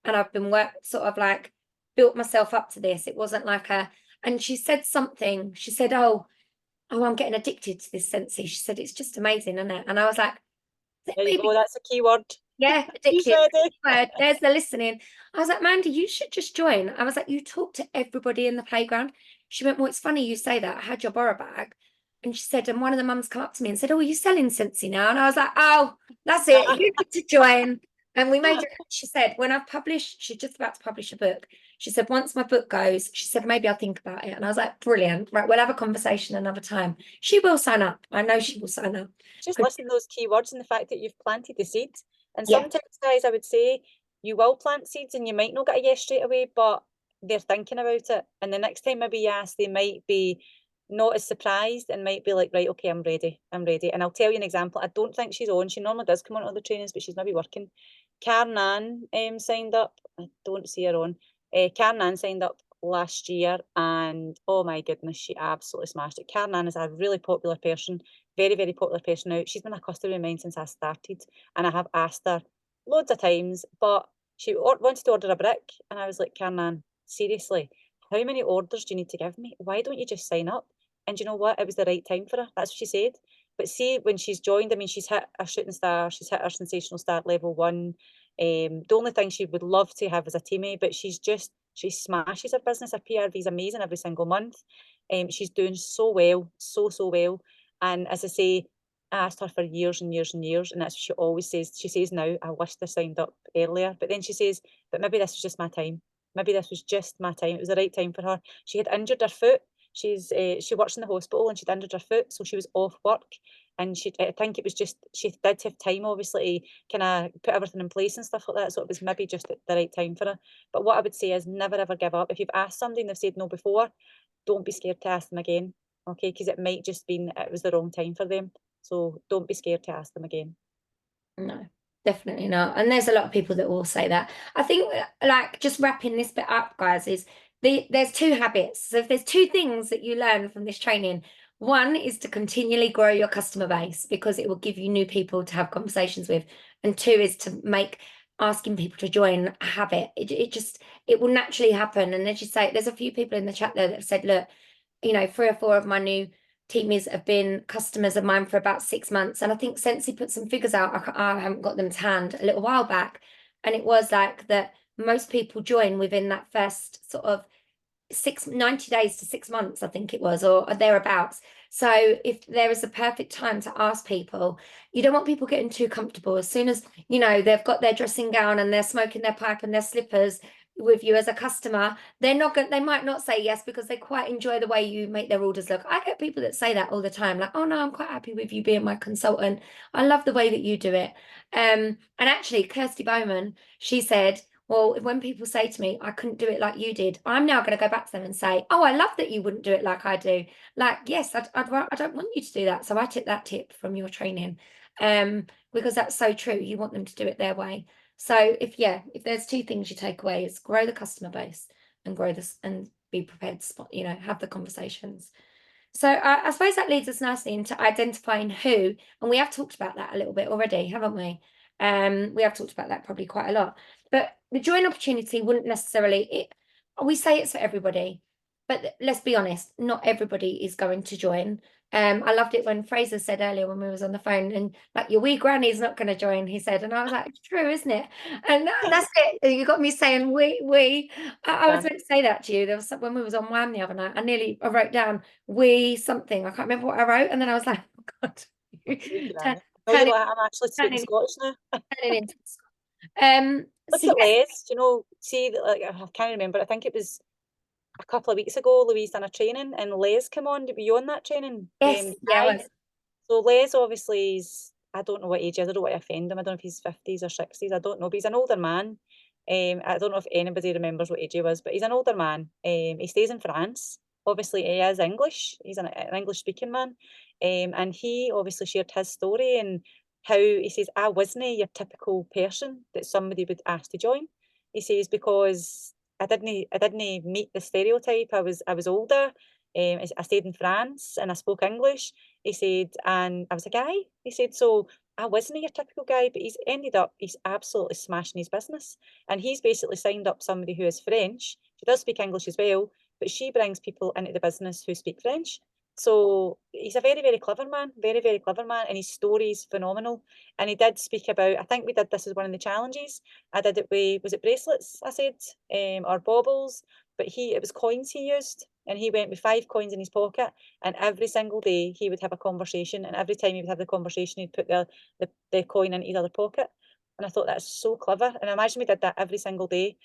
and I've been sort of like built myself up to this. It wasn't like and she said something. She said, oh, I'm getting addicted to this Sensi. She said, it's just amazing, isn't it? And I was like, There you go, that's a key word. yeah, She's addicted. ready. There's the listening. I was like, Mandy, you should just join. I was like, you talk to everybody in the playground. She went, well, it's funny you say that. I had your borrow bag. And she said, and one of the mums come up to me and said, oh, are you selling Sensi now? And I was like, oh, that's it. You need to join. And we made it. She said, when I've published, she's just about to publish a book. She said, once my book goes, she said, maybe I'll think about it. And I was like, brilliant. Right, we'll have a conversation another time. She will sign up. I know she will sign up. Just listen to those keywords and the fact that you've planted the seed. And Yeah. sometimes, guys, I would say you will plant seeds and you might not get a yes straight away, but they're thinking about it. And the next time maybe you ask, they might be not as surprised and might be like, right, okay, I'm ready. And I'll tell you an example. I don't think she's on. She normally does come on to other trainings, but she's maybe working. Carnan signed up. I don't see her on. Carnan signed up last year, and oh my goodness, she absolutely smashed it. Karen is a really popular person, very, very popular person now. She's been a customer of mine since I started, and I have asked her loads of times, but she wanted to order a brick, and I was like, Karen, seriously, how many orders do you need to give me? Why don't you just sign up? And you know what? It was the right time for her. That's what she said. But see, when she's joined, I mean, she's hit a shooting star, she's hit her sensational start level 1. The only thing she would love to have is a teammate, but she smashes her business. Her PRV is amazing every single month. She's doing so well, so well. And as I say, I asked her for years and years and years, and that's what she always says. She says now, I wish I signed up earlier. But then she says, but maybe this was just my time. Maybe this was just my time. It was the right time for her. She had injured her foot. She works in the hospital and she'd injured her foot, so she was off work. And I think it was just she did have time, obviously, to kind of put everything in place and stuff like that. So it was maybe just at the right time for her. But what I would say is never ever give up. If you've asked somebody and they've said no before, don't be scared to ask them again. Okay, because it might just been it was the wrong time for them. So don't be scared to ask them again. No, definitely not. And there's a lot of people that will say that. I think, like, just wrapping this bit up, guys, is there's two habits. So if there's two things that you learn from this training, one is to continually grow your customer base because it will give you new people to have conversations with. And two is to make asking people to join a habit. It will naturally happen. And as you say, there's a few people in the chat there that have said, look, 3 or 4 of my new teamies have been customers of mine for about 6 months. And I think Sensi put some figures out, I haven't got them to hand, a little while back. And it was like that most people join within that first sort of 90 days to 6 months, I think it was, or thereabouts. So if there is a perfect time to ask people, you don't want people getting too comfortable. As soon as, they've got their dressing gown and they're smoking their pipe and their slippers with you as a customer, they might not say yes because they quite enjoy the way you make their orders look. I get people that say that all the time, like, oh no, I'm quite happy with you being my consultant. I love the way that you do it. And actually, Kirsty Bowman, she said, well, when people say to me, I couldn't do it like you did, I'm now going to go back to them and say, oh, I love that you wouldn't do it like I do. Like, yes, I don't want you to do that. So I took that tip from your training, because that's so true. You want them to do it their way. So if there's two things you take away is grow the customer base and grow this and be prepared to have the conversations. So I suppose that leads us nicely into identifying who, and we have talked about that a little bit already, haven't we? We have talked about that probably quite a lot. But the join opportunity wouldn't necessarily, we say it's for everybody, but let's be honest, not everybody is going to join. I loved it when Fraser said earlier when we was on the phone, and like your wee granny's not going to join, he said, and I was like, it's true, isn't it? And that's it. You got me saying we. I was Yeah. meant to say that to you. There was when we was on Wham the other night. I wrote down we something. I can't remember what I wrote, and then I was like, oh God, Wee turn, granny. No, you're turning, like, I'm actually speaking turning, Scottish now. turning into. Look So at yes, Les, do you know, see, like, I can't remember, I think it was a couple of weeks ago, Louise done a training and Les came on. Were you on that training? yes, yeah, I Guy. was. So Les obviously is, I don't know what age he is, I don't want to offend him. I don't know if he's 50s or 60s, I don't know, but he's an older man. I don't know if anybody remembers what age he was, but he's an older man. He stays in France. Obviously, he is English. He's an English speaking man. And he obviously shared his story and how he says, I wasn't your typical person that somebody would ask to join. He says, because I didn't meet the stereotype. I was older. I stayed in France and I spoke English. He said, and I was a guy. He said, so I wasn't your typical guy, but he's absolutely smashing his business. And he's basically signed up somebody who is French. She does speak English as well, but she brings people into the business who speak French. So he's a very, very clever man, very, very clever man, and his story is phenomenal. And he did speak about, I think we did this as one of the challenges. I did it with, was it bracelets, I said, or baubles, but it was coins he used. And he went with 5 coins in his pocket, and every single day he would have a conversation, and every time he would have the conversation, he'd put the coin in his other pocket. And I thought that's so clever. And I imagine we did that every single day.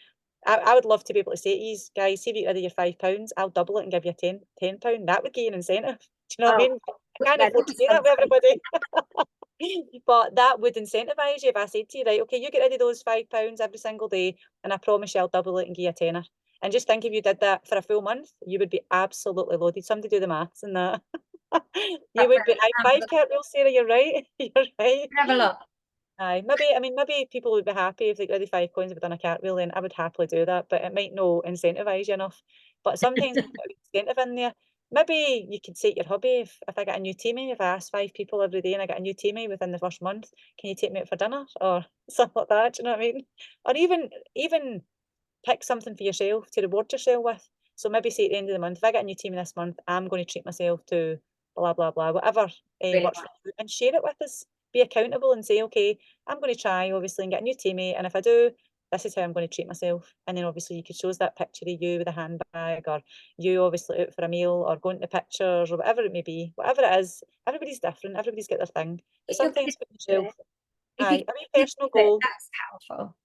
I would love to be able to say to you guys, see if you get rid of your £5, I'll double it and give you a £10. That would give you an incentive. Do you know what I Oh, mean? I can't yeah, afford to that do that sounds with great. everybody. But that would incentivize you if I said to you, right, okay, you get rid of those £5 every single day, and I promise you I'll double it and give you a tenner. And just think if you did that for a full month, you would be absolutely loaded. Somebody do the maths and that. You That would be really high sounds five, Cartwheel, Sarah, you're right. You're right. have a lot. Aye, maybe people would be happy if they got ready 5 coins and done a cartwheel, then I would happily do that, but it might no incentivise you enough. But sometimes you put an incentive in there. Maybe you could take your hobby if I get a new teamie, if I ask 5 people every day and I get a new teamie within the first month, can you take me out for dinner? Or something like that, do you know what I mean? Or even pick something for yourself to reward yourself with. So maybe say at the end of the month, if I get a new teamie this month, I'm going to treat myself to blah blah blah, whatever Really works for you, and share it with us. Be accountable and say, okay, I'm going to try obviously and get a new teammate, and if I do, this is how I'm going to treat myself. And then obviously you could show us that picture of you with a handbag, or you obviously out for a meal, or going to pictures, or whatever it may be. Whatever it is, everybody's different, everybody's got their thing. But If your sometimes kids put do yourself, it, if you a wee get personal it, goal. that's powerful.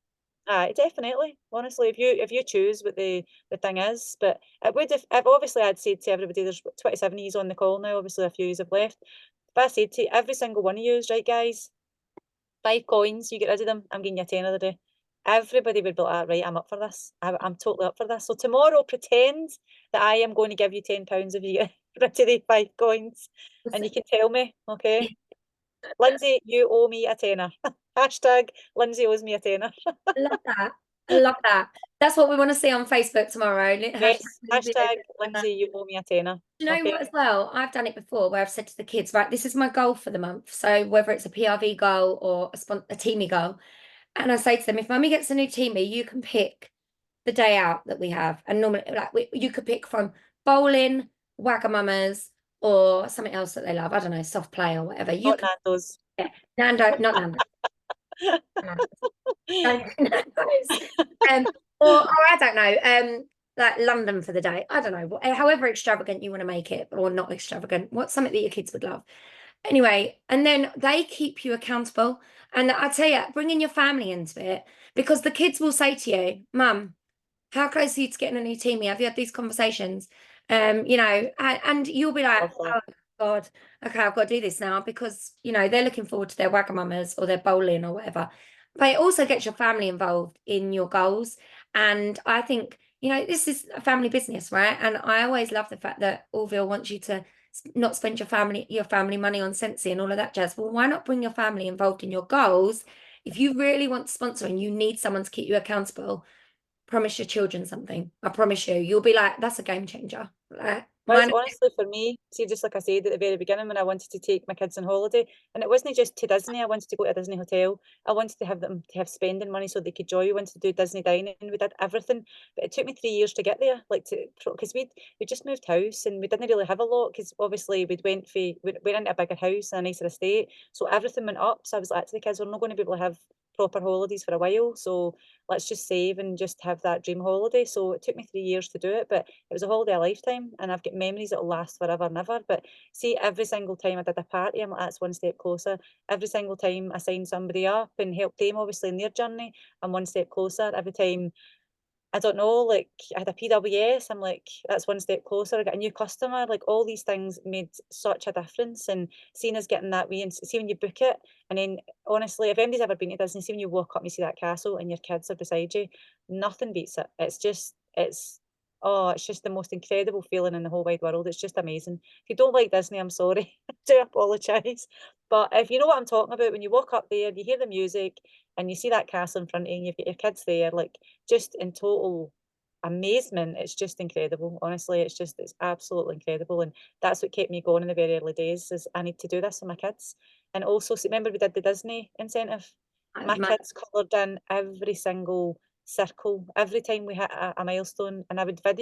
Definitely. Honestly, if you choose what the thing is, but it would if obviously I'd said to everybody, there's 27 of on the call now, obviously a few have left. If I said to every single one of you, right guys, 5 coins, you get rid of them, I'm giving you a tenner a day. Everybody would be like, right, I'm up for this. I'm totally up for this. So tomorrow, pretend that I am going to give you £10 if you get rid of the 5 coins, and you can tell me, okay? Lindsay, you owe me a tenner. Hashtag Lindsay owes me a tenner. I love that. I love that. That's what we want to see on Facebook tomorrow. Yes, Lindsay hashtag Lohan. Lindsay, you owe me a tenner. Do you know Okay. what as well? I've done it before where I've said to the kids, right, this is my goal for the month. So whether it's a PRV goal or a teamie goal, and I say to them, if mummy gets a new teamie, you can pick the day out that we have. And normally, like you could pick from bowling, Wagamamas, or something else that they love. I don't know, soft play or whatever. You Not could, Nando's. yeah, Nando, not Nando. Don't do Nando's. Um, or I don't know, like London for the day. I don't know, however extravagant you want to make it, or not extravagant. What's something that your kids would love? Anyway, and then they keep you accountable. And I tell you, bringing your family into it, because the kids will say to you, Mum, how close are you to getting a new teamie? Have you had these conversations? And you'll be like, Love that. oh God, okay, I've got to do this now because they're looking forward to their Wagamamas or their bowling or whatever. But it also gets your family involved in your goals. And I think, this is a family business, right? And I always love the fact that Orville wants you to not spend your family money on Sensi and all of that jazz. Well, why not bring your family involved in your goals? If you really want to sponsor and you need someone to keep you accountable, promise your children something. I promise you'll be like, that's a game changer. Like, Whereas mine, honestly, for me, see, just like I said at the very beginning, when I wanted to take my kids on holiday, and it wasn't just to Disney, I wanted to go to a Disney hotel. I wanted to have them to have spending money so they could enjoy. We wanted to do Disney dining. We did everything, but it took me 3 years to get there. Like because we just moved house and we didn't really have a lot because obviously we went into a bigger house and a nicer estate, so everything went up. So I was like to the kids, we're not going to be able to have proper holidays for a while, so let's just save and just have that dream holiday. So it took me 3 years to do it, but it was a holiday a lifetime, and I've got memories that'll last forever and ever. But see, every single time I did a party, I'm like, that's one step closer. Every single time I signed somebody up and helped them obviously in their journey, I'm one step closer. Every time, I don't know, like I had a PWS, I'm like, that's one step closer. I got a new customer. Like all these things made such a difference. And seeing us getting that way, and see when you book it, and then honestly, if anybody's ever been to Disney, see when you walk up and you see that castle and your kids are beside you, nothing beats it. It's just the most incredible feeling in the whole wide world. It's just amazing. If you don't like Disney, I'm sorry. I do apologise. But if you know what I'm talking about, when you walk up there, you hear the music and you see that castle in front of you and you've got your kids there, like just in total amazement. It's just incredible. Honestly, it's absolutely incredible. And that's what kept me going in the very early days is I need to do this with my kids. And also, so remember we did the Disney incentive? My kids coloured in every single circle every time we hit a milestone, and I've got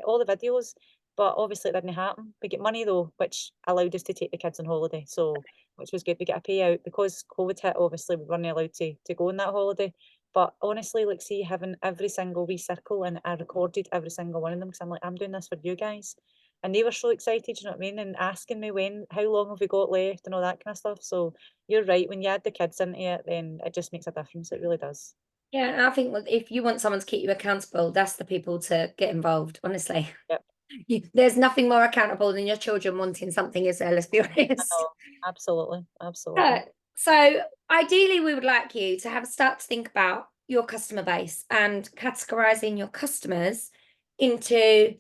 all the videos, but obviously it didn't happen. We get money though, which allowed us to take the kids on holiday, so which was good. We get a payout because COVID hit, obviously we weren't allowed to go on that holiday. But honestly, like see having every single wee circle, and I recorded every single one of them because I'm like, I'm doing this for you guys. And they were so excited, you know what I mean? And asking me how long have we got left and all that kind of stuff. So you're right, when you add the kids into it, then it just makes a difference. It really does. Yeah, and I think if you want someone to keep you accountable, that's the people to get involved, honestly. Yep. There's nothing more accountable than your children wanting something, is there? Let's be I honest. know. Absolutely. Absolutely. Uh, so ideally, we would like you to start to think about your customer base and categorizing your customers into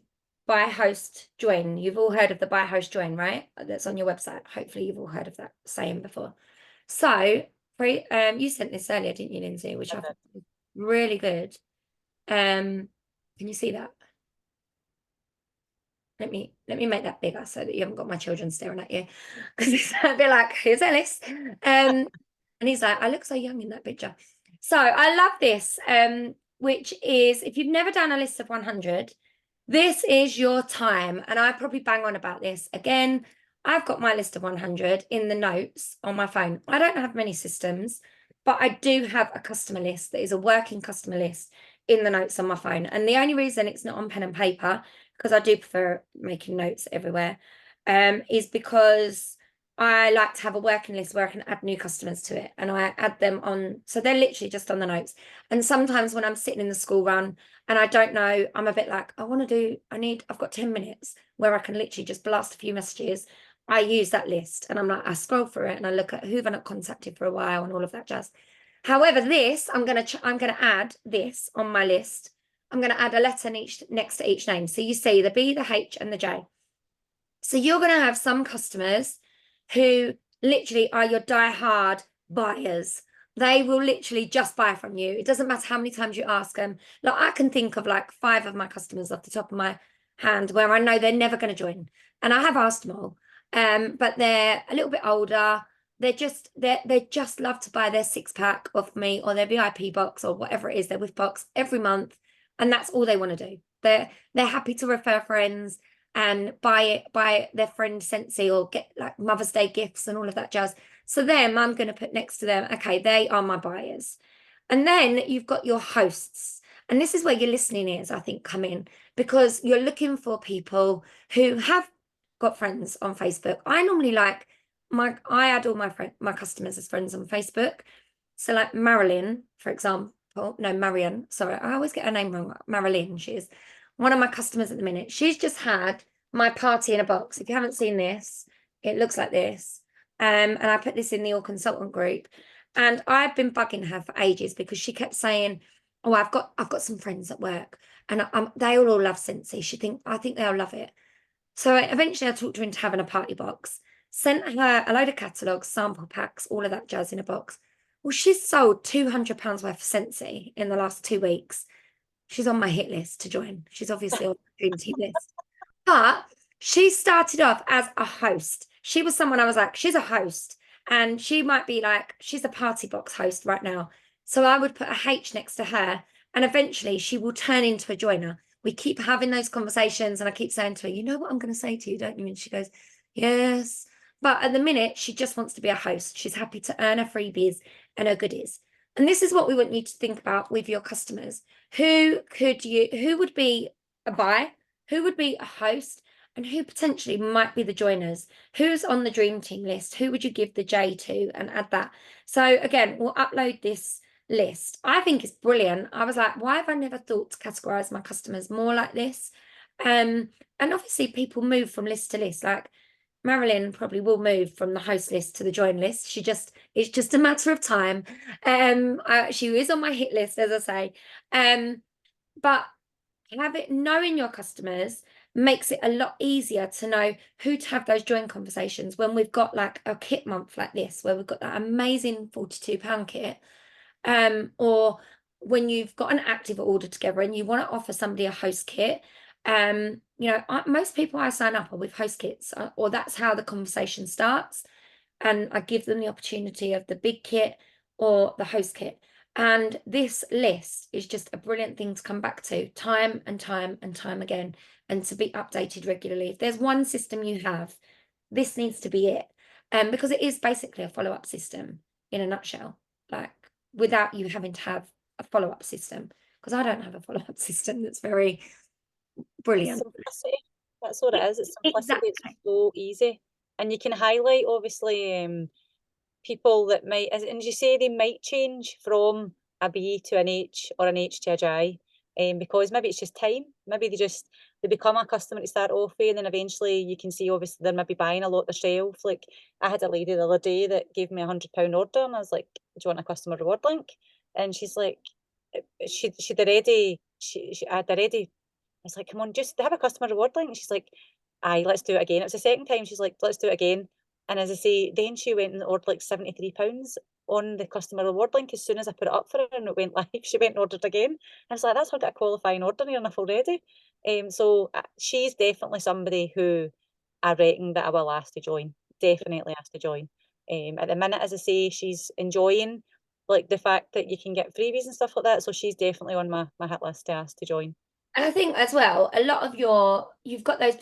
buy, host, join. You've all heard of the buy, host, join, right? That's on your website. Hopefully, you've all heard of that saying before. So You sent this earlier, didn't you, Lindsay? Which I Okay. thought was really good. Can you see that? Let me make that bigger so that you haven't got my children staring at you. Because it's a bit like, here's Ellis. And he's like, I look so young in that picture. So I love this, which is if you've never done a list of 100, this is your time. And I probably bang on about this. Again, I've got my list of 100 in the notes on my phone. I don't have many systems, but I do have a customer list that is a working customer list in the notes on my phone. And the only reason it's not on pen and paper, because I do prefer making notes everywhere, is because I like to have a working list where I can add new customers to it, and I add them on. So they're literally just on the notes. And sometimes when I'm sitting in the school run and I don't know, I'm a bit like, I've got 10 minutes where I can literally just blast a few messages. I use that list and I'm like, I scroll through it and I look at who have I not contacted for a while and all of that jazz. However, this, I'm gonna add this on my list. I'm gonna add a letter next to each name. So you see the B, the H, and the J. So you're gonna have some customers who literally are your die-hard buyers. They will literally just buy from you. It doesn't matter how many times you ask them. Like I can think of like 5 of my customers off the top of my hand where I know they're never going to join. And I have asked them all. But they're a little bit older. They just love to buy their 6-pack off me or their VIP box or whatever it is, their with box every month. And that's all they want to do. They're happy to refer friends and buy their friend Scentsy or get like Mother's Day gifts and all of that jazz. So them, I'm going to put next to them, okay, they are my buyers. And then you've got your hosts. And this is where your listening ears, I think, come in because you're looking for people who have got friends on Facebook. I normally I add all my customers as friends on Facebook. So like Marilyn, for example, no, Marion, sorry, I always get her name wrong. Marilyn, she is one of my customers at the minute. She's just had my party in a box. If you haven't seen this, it looks like this. And I put this in the All Consultant group. And I've been bugging her for ages because she kept saying, "Oh, I've got some friends at work, and they all love Scentsy. I think they'll love it." So eventually, I talked her into having a party box. Sent her a load of catalogs, sample packs, all of that jazz in a box. Well, she's sold £200 worth of Scentsy in the last 2 weeks. She's on my hit list to join. She's obviously on the dream team list. But she started off as a host. She was someone I was like, she's a host. And she might be like, she's a party box host right now. So I would put a H next to her. And eventually she will turn into a joiner. We keep having those conversations. And I keep saying to her, you know what I'm going to say to you, don't you? And she goes, yes. But at the minute, she just wants to be a host. She's happy to earn her freebies and her goodies. And this is what we want you to think about with your customers. Who would be a buy? Who would be a host? And who potentially might be the joiners? Who's on the dream team list? Who would you give the J to and add that? So again, we'll upload this list. I think it's brilliant. I was like, why have I never thought to categorize my customers more like this? And obviously people move from list to list. Like Marilyn probably will move from the host list to the join list. It's just a matter of time. She is on my hit list, as I say. But knowing your customers makes it a lot easier to know who to have those joint conversations when we've got like a kit month like this, where we've got that amazing £42 kit, or when you've got an active order together and you want to offer somebody a host kit. Most people I sign up are with host kits, or that's how the conversation starts. And I give them the opportunity of the big kit or the host kit. And this list is just a brilliant thing to come back to time and time and time again, and to be updated regularly. If there's one system you have, this needs to be it. Because it is basically a follow-up system in a nutshell, like without you having to have a follow-up system. Because I don't have a follow-up system that's very brilliant. Simplicity. That's what it is. It's simplicity. It's Exactly. so easy. And you can highlight, obviously, people that might, and as you say, they might change from a B to an H or an H to a J, because maybe it's just time. Maybe they become a customer to start off with, and then eventually you can see obviously they're maybe buying a lot themselves. Like I had a lady the other day that gave me £100 order, and I was like, "Do you want a customer reward link?" And she's like, she'd already she had already. I was like, "Come on, just have a customer reward link." And she's like, "Aye, let's do it again." It was the second time she's like, "Let's do it again." And as I say, then she went and ordered like £73 on the customer reward link as soon as I put it up for her and it went live. She went and ordered again. I was like, that's her got a qualifying order near enough already. So she's definitely somebody who I reckon that I will ask to join. Definitely ask to join. At the minute, as I say, she's enjoying like the fact that you can get freebies and stuff like that. So she's definitely on my hit list to ask to join. And I think as well, a lot of you've got those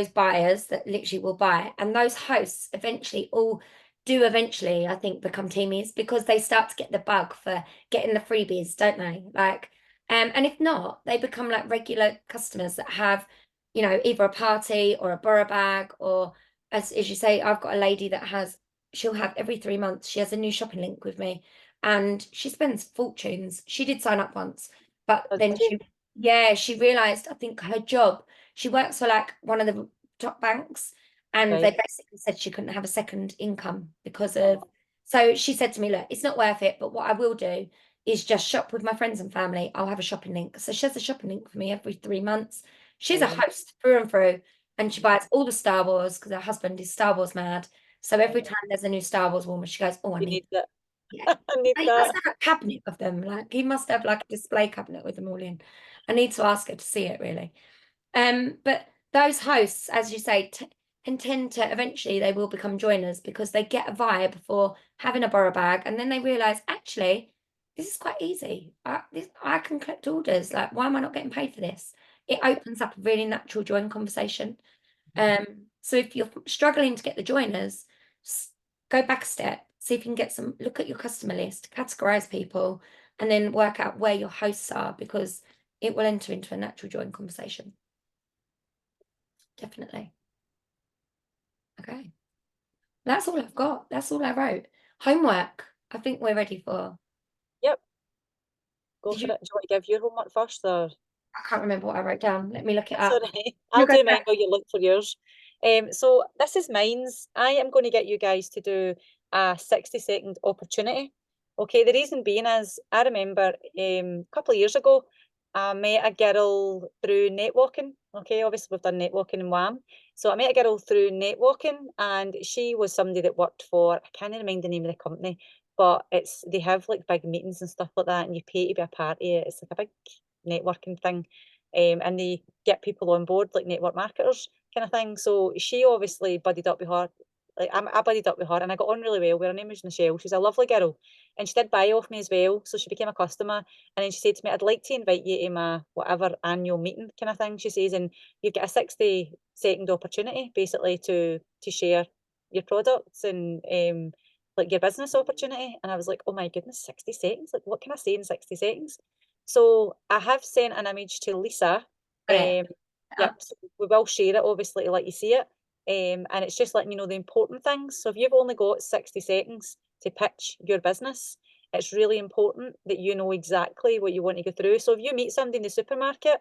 buyers that literally will buy it, and those hosts eventually all do eventually, I think, become teamies because they start to get the bug for getting the freebies, don't they? Like, and if not, they become like regular customers that have, either a party or a borrow bag, or as you say, I've got a lady that she'll have every 3 months, she has a new shopping link with me, and she spends fortunes. She did sign up once, but Does then she? yeah, she realized, I think her job, she works for like one of the top banks, and they Right. basically said she couldn't have a second income because of, Oh, so she said to me, look, it's not worth it, but what I will do is just shop with my friends and family. I'll have a shopping link. So she has a shopping link for me every 3 months. She's a brilliant. host through and through, and she buys all the Star Wars because her husband is Star Wars mad. So every Oh, time there's a new Star Wars woman, she goes, oh, I she need, needs it. yeah. I need He must that. have a cabinet of them. Like he must have like a display cabinet with them all in. I need to ask her to see it really. But those hosts, as you say, can tend to eventually they will become joiners because they get a vibe for having a borrow bag, and then they realize actually this is quite easy. I can collect orders. Like, why am I not getting paid for this? It opens up a really natural join conversation. So if you're struggling to get the joiners, go back a step, see if you can get some, look at your customer list, categorize people, and then work out where your hosts are because it will enter into a natural join conversation. Definitely. Okay. That's all I've got. That's all I wrote. Homework. I think we're ready for. Yep, go Did for you? it. Do you want to give your homework first or? I can't remember what I wrote down. Let me look it That's up. all right. You I'll go do mine back. while you look for yours. So this is mine's. I am going to get you guys to do a 60-second opportunity. Okay, the reason being is I remember a couple of years ago, I met a girl through networking. Okay, obviously we've done networking in WAM. So I met a girl through networking, and she was somebody that worked for, I can't remember the name of the company, but they have like big meetings and stuff like that, and you pay to be a part of it. It's like a big networking thing. And they get people on board like network marketers kind of thing. So she obviously buddied up with her. Like I buddied up with her and I got on really well with her. Her name was Michelle. She's a lovely girl. And she did buy off me as well. So she became a customer. And then she said to me, I'd like to invite you to my whatever annual meeting kind of thing. She says, and you've got a 60-second opportunity basically to share your products and like your business opportunity. And I was like, oh my goodness, 60 seconds? Like what can I say in 60 seconds? So I have sent an image to Lisa. Got it. Um, yep, so we will share it obviously to let you see it. And it's just letting you know the important things. So if you've only got 60 seconds to pitch your business, it's really important that you know exactly what you want to go through. So if you meet somebody in the supermarket,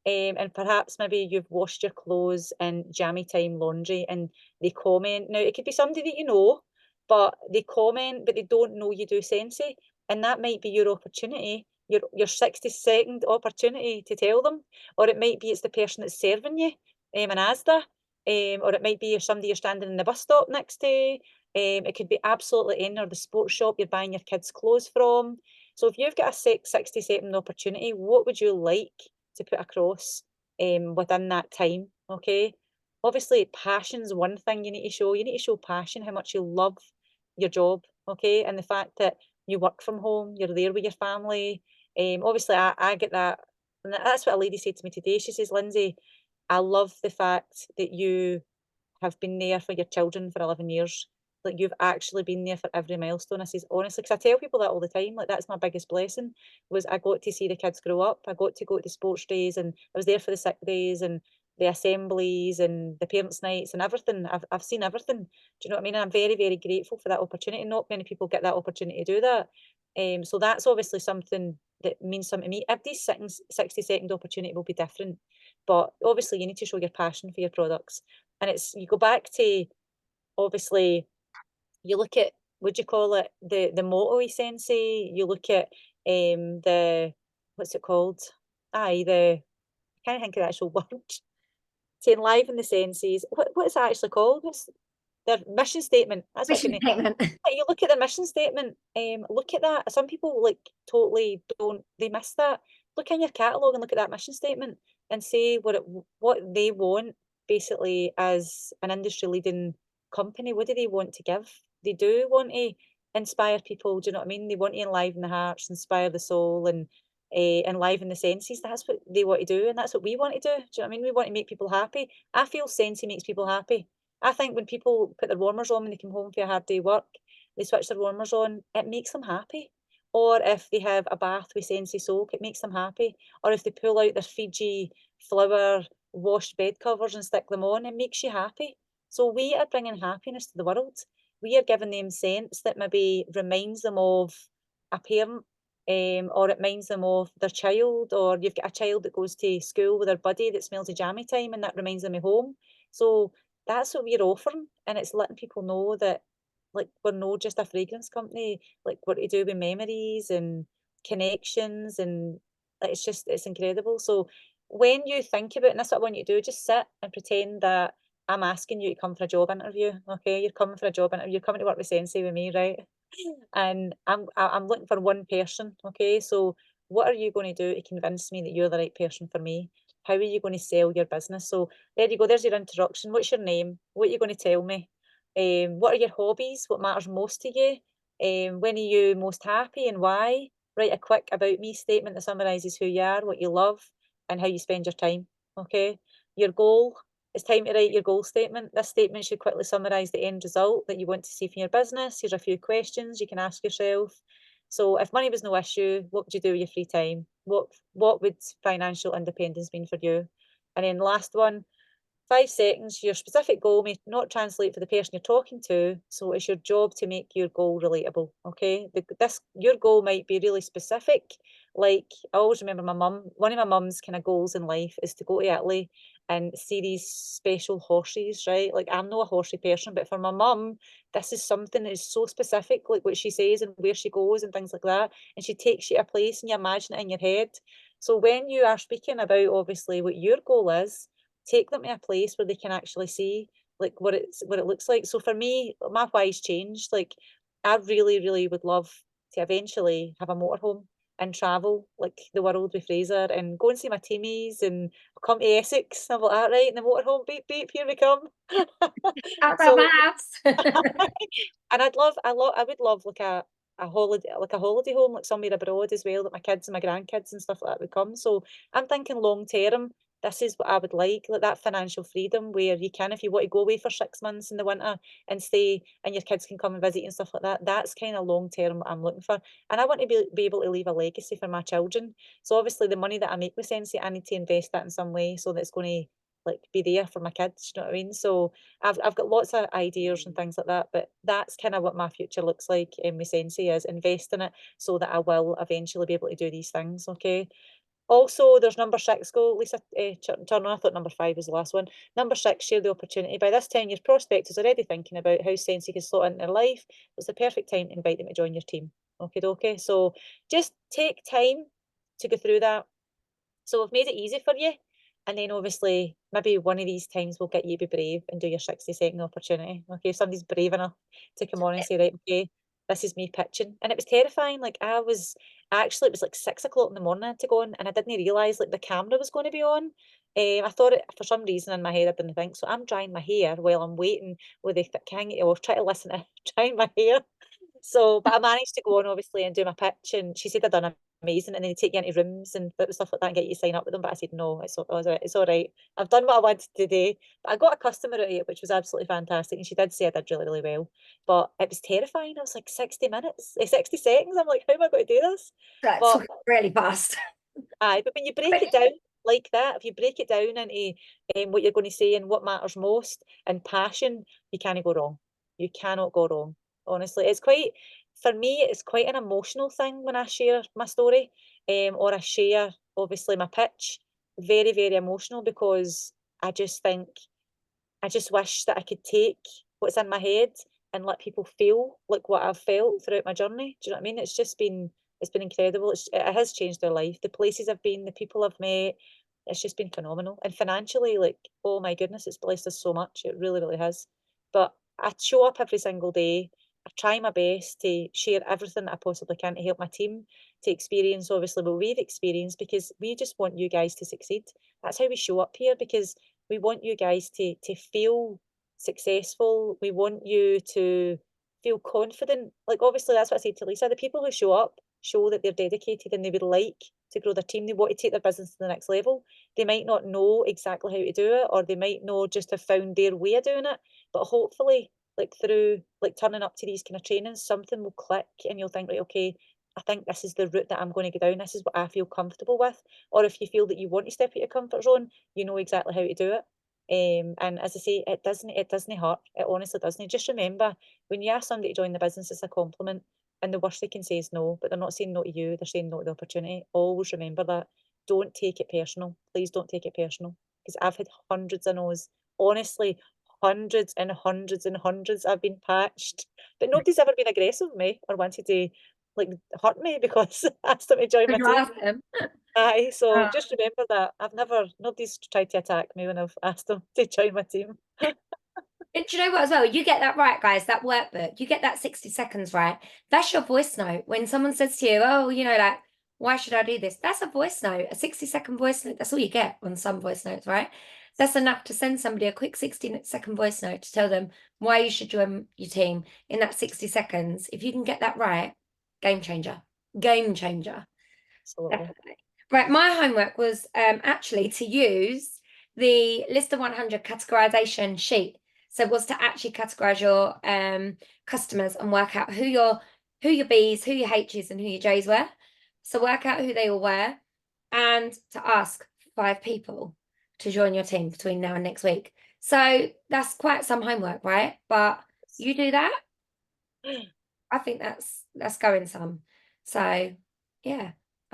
and perhaps maybe you've washed your clothes in jammy time laundry and they comment. Now it could be somebody that you know, but they comment, but they don't know you do Sensei. And that might be your opportunity, your 60-second opportunity to tell them. Or it might be it's the person that's serving you in Asda. Or it might be somebody you're standing in the bus stop next to. It could be absolutely any, or the sports shop you're buying your kids' clothes from. So if you've got a 60-second opportunity, what would you like to put across within that time? Okay. Obviously, passion's one thing you need to show. You need to show passion, how much you love your job, okay, and the fact that you work from home, you're there with your family. Obviously, I get that, and that's what a lady said to me today. She says, Lindsay, I love the fact that you have been there for your children for 11 years. Like you've actually been there for every milestone. I says, honestly, because I tell people that all the time, like that's my biggest blessing was I got to see the kids grow up. I got to go to sports days and I was there for the sick days and the assemblies and the parents' nights and everything. I've seen everything. Do you know what I mean? And I'm very, very grateful for that opportunity. Not many people get that opportunity to do that. So that's obviously something that means something to me. Every 60-second opportunity will be different. But obviously you need to show your passion for your products. And it's you go back to obviously you look at what do you call it, the motto sensei, you look at the what's it called? Aye, the I can't think of the actual word. To enliven the senses. What is that actually called? their mission statement. That's what I Mission couldn't. statement. You look at their mission statement. Look at that. Some people like totally don't. They miss that. Look in your catalogue and look at that mission statement and say what they want basically as an industry leading company. What do they want to give? They do want to inspire people. Do you know what I mean? They want to enliven the hearts, inspire the soul, and enliven the senses. That's what they want to do, and that's what we want to do. Do you know what I mean? We want to make people happy. I feel Scentsy makes people happy. I think when people put their warmers on when they come home for a hard day work, they switch their warmers on, it makes them happy. Or if they have a bath with Scentsy soak, it makes them happy. Or if they pull out their Fiji flower washed bed covers and stick them on, it makes you happy. So we are bringing happiness to the world. We are giving them scents that maybe reminds them of a parent, or it reminds them of their child, or you've got a child that goes to school with their buddy that smells of jammy time and that reminds them of home. So that's what we're offering, and it's letting people know that like we're not just a fragrance company, like we're to do with memories and connections, and it's incredible. So when you think about it, and that's what I want you to do, just sit and pretend that I'm asking you to come for a job interview. Okay, you're coming for a job interview, you're coming to work with Sensei with me, right? And I'm looking for one person. Okay, so what are you going to do to convince me that you're the right person for me? How are you going to sell your business? So there you go. There's your introduction. What's your name? What are you going to tell me? What are your hobbies? What matters most to you? When are you most happy and why? Write a quick about me statement that summarises who you are, what you love, and how you spend your time. Okay. Your goal. It's time to write your goal statement. This statement should quickly summarise the end result that you want to see from your business. Here's a few questions you can ask yourself. So if money was no issue, what would you do with your free time? What would financial independence mean for you? And then last one, 5 seconds, your specific goal may not translate for the person you're talking to, so it's your job to make your goal relatable. Okay, your goal might be really specific. Like I always remember my mum. One of my mum's kind of goals in life is to go to Italy and see these special horses. Right, like I'm not a horsey person, but for my mum, this is something that is so specific, like what she says and where she goes and things like that. And she takes you to a place and you imagine it in your head. So when you are speaking about obviously what your goal is, take them to a place where they can actually see like what it looks like. So for me, my why's changed. Like I really, really would love to eventually have a motorhome and travel like the world with Fraser and go and see my teamies and come to Essex, stuff like that, right? In the motorhome, beep beep, here we come. Outside So my house. and I would love like a holiday home, like somewhere abroad as well, that my kids and my grandkids and stuff like that would come. So I'm thinking long term, this is what I would like that financial freedom where you can, if you want to go away for 6 months in the winter and stay and your kids can come and visit you and stuff like that. That's kind of long term what I'm looking for. And I want to be able to leave a legacy for my children. So obviously the money that I make with Sensei, I need to invest that in some way so that it's going to like be there for my kids, you know what I mean? So I've got lots of ideas and things like that, but that's kind of what my future looks like in my Sensei is invest in it so that I will eventually be able to do these things. Okay. Also, there's number 6. Go, Lisa. Turn on. I thought number 5 was the last one. Number 6, share the opportunity. By this time, your prospect is already thinking about how Sensei can slot into their life. It's the perfect time to invite them to join your team. Okay, okay. So just take time to go through that. So we've made it easy for you. And then obviously, maybe one of these times we'll get you to be brave and do your 60-second opportunity. Okay, if somebody's brave enough to come on and say, right, okay, this is me pitching. And it was terrifying. Like it was like 6 o'clock in the morning to go on, and I didn't realise like the camera was going to be on. I thought it for some reason in my head I didn't think. So I'm drying my hair while I'm waiting with the thing. I was trying to listen to drying my hair. So, but I managed to go on obviously and do my pitch, and she said I'd done amazing, and then they take you into rooms and stuff like that and get you to sign up with them. But I said no, it's all right. I've done what I wanted to do. But I got a customer out of it, which was absolutely fantastic, and she did say I did really, really well. But it was terrifying. I was like 60 minutes, 60 seconds. I'm like, how am I going to do this? That's But really fast. aye, but when you break it down like that, if you break it down into what you're going to say and what matters most and passion, you can't go wrong. You cannot go wrong. Honestly, for me, it's quite an emotional thing when I share my story, or I share obviously my pitch. Very, very emotional because I just think I just wish that I could take what's in my head and let people feel like what I've felt throughout my journey. Do you know what I mean? It's been incredible. It has changed their life. The places I've been, the people I've met, it's just been phenomenal. And financially, like, oh my goodness, it's blessed us so much. It really, really has. But I show up every single day. I try my best to share everything that I possibly can to help my team to experience, obviously, what we've experienced, because we just want you guys to succeed. That's how we show up here, because we want you guys to feel successful. We want you to feel confident. Like, obviously, that's what I said to Lisa. The people who show up show that they're dedicated and they would like to grow their team. They want to take their business to the next level. They might not know exactly how to do it, or they might not just have found their way of doing it, but hopefully, like, through like turning up to these kind of trainings, something will click and you'll think, right, okay, I think this is the route that I'm going to go down. This is what I feel comfortable with. Or if you feel that you want to step out your comfort zone, you know exactly how to do it. And as I say, it doesn't hurt. It honestly doesn't. Just remember, when you ask somebody to join the business, it's a compliment. And the worst they can say is no, but they're not saying no to you, they're saying no to the opportunity. Always remember that. Don't take it personal. Please don't take it personal. Because I've had hundreds of no's. Honestly, hundreds and hundreds and hundreds I've been patched. But nobody's ever been aggressive with me or wanted to like hurt me because I asked them to join my You team. ask them. Aye, so Oh. just remember that. Nobody's tried to attack me when I've asked them to join my team. And do you know what as well? You get that right, guys, that workbook, you get that 60 seconds right. That's your voice note. When someone says to you, oh, like, why should I do this? That's a voice note, a 60-second voice note. That's all you get on some voice notes, right? That's enough to send somebody a quick 60-second voice note to tell them why you should join your team in that 60 seconds. If you can get that right, game changer. Game changer. Absolutely. Definitely. Right, my homework was actually to use the list of 100 categorization sheet. So it was to actually categorize your customers and work out who your B's, who your H's, and who your J's were. So work out who they all were, and to ask 5 people to join your team between now and next week. So that's quite some homework, right? But you do that, I think that's going some. So yeah,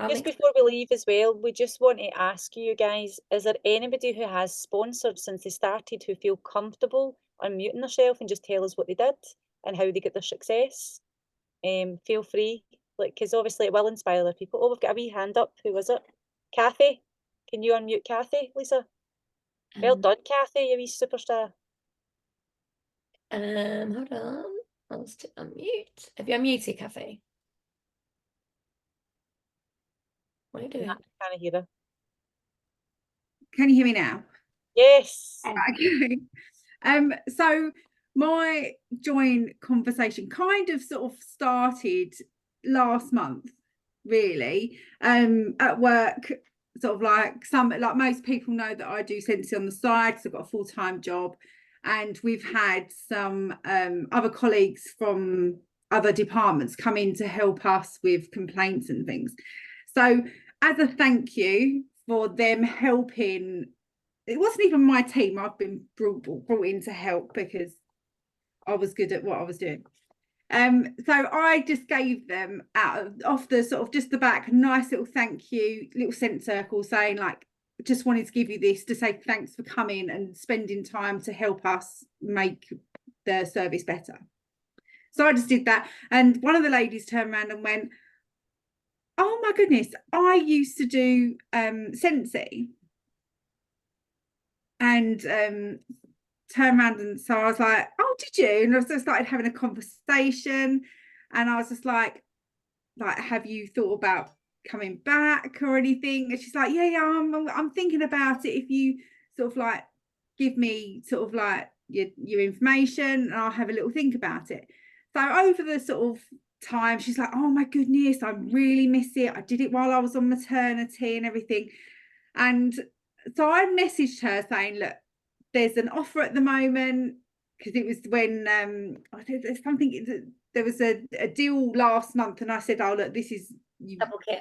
Just before we leave as well, we just want to ask you guys, is there anybody who has sponsored since they started who feel comfortable unmuting themselves and just tell us what they did and how they get their success? Feel free, like, because obviously it will inspire other people. Oh, we've got a wee hand up. Who was it? Kathy? Can you unmute Kathy, Lisa? Well done, Kathy, you wee superstar. Hold on. I'll just unmute. Have you unmuted, Kathy? What are you doing? Can't hear her. Can you hear me now? Yes. Okay. So my join conversation kind of sort of started last month, really. At work, sort of like most people know that I do Sensi on the side because I've got a full-time job, and we've had some other colleagues from other departments come in to help us with complaints and things. So as a thank you for them helping, it wasn't even my team. I've been brought in to help because I was good at what I was doing. So I just gave them off the sort of just the back, nice little thank you, little scent circle saying like, just wanted to give you this to say thanks for coming and spending time to help us make the service better. So I just did that. And one of the ladies turned around and went, oh my goodness, I used to do Sensi. And turned around, and so I was like, oh, did you? And I just started having a conversation, and I was just like, have you thought about coming back or anything? And she's like, yeah, I'm thinking about it. If you sort of like give me sort of like your information, and I'll have a little think about it. So over the sort of time, she's like, oh my goodness, I really miss it. I did it while I was on maternity and everything. And so I messaged her saying, look, there's an offer at the moment, because it was when there's something, there was a deal last month, and I said, oh look, this is Double kit.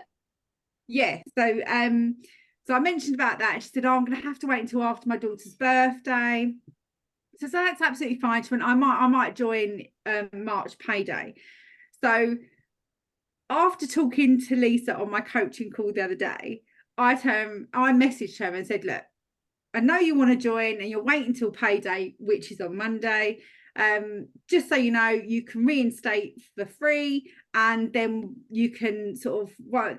Yeah. So I mentioned about that, and she said, oh, I'm gonna have to wait until after my daughter's birthday. So that's absolutely fine. She went, I might join March payday. So after talking to Lisa on my coaching call the other day, I messaged her and said, look, I know you want to join and you're waiting until payday, which is on Monday. Just so you know, you can reinstate for free, and then you can sort of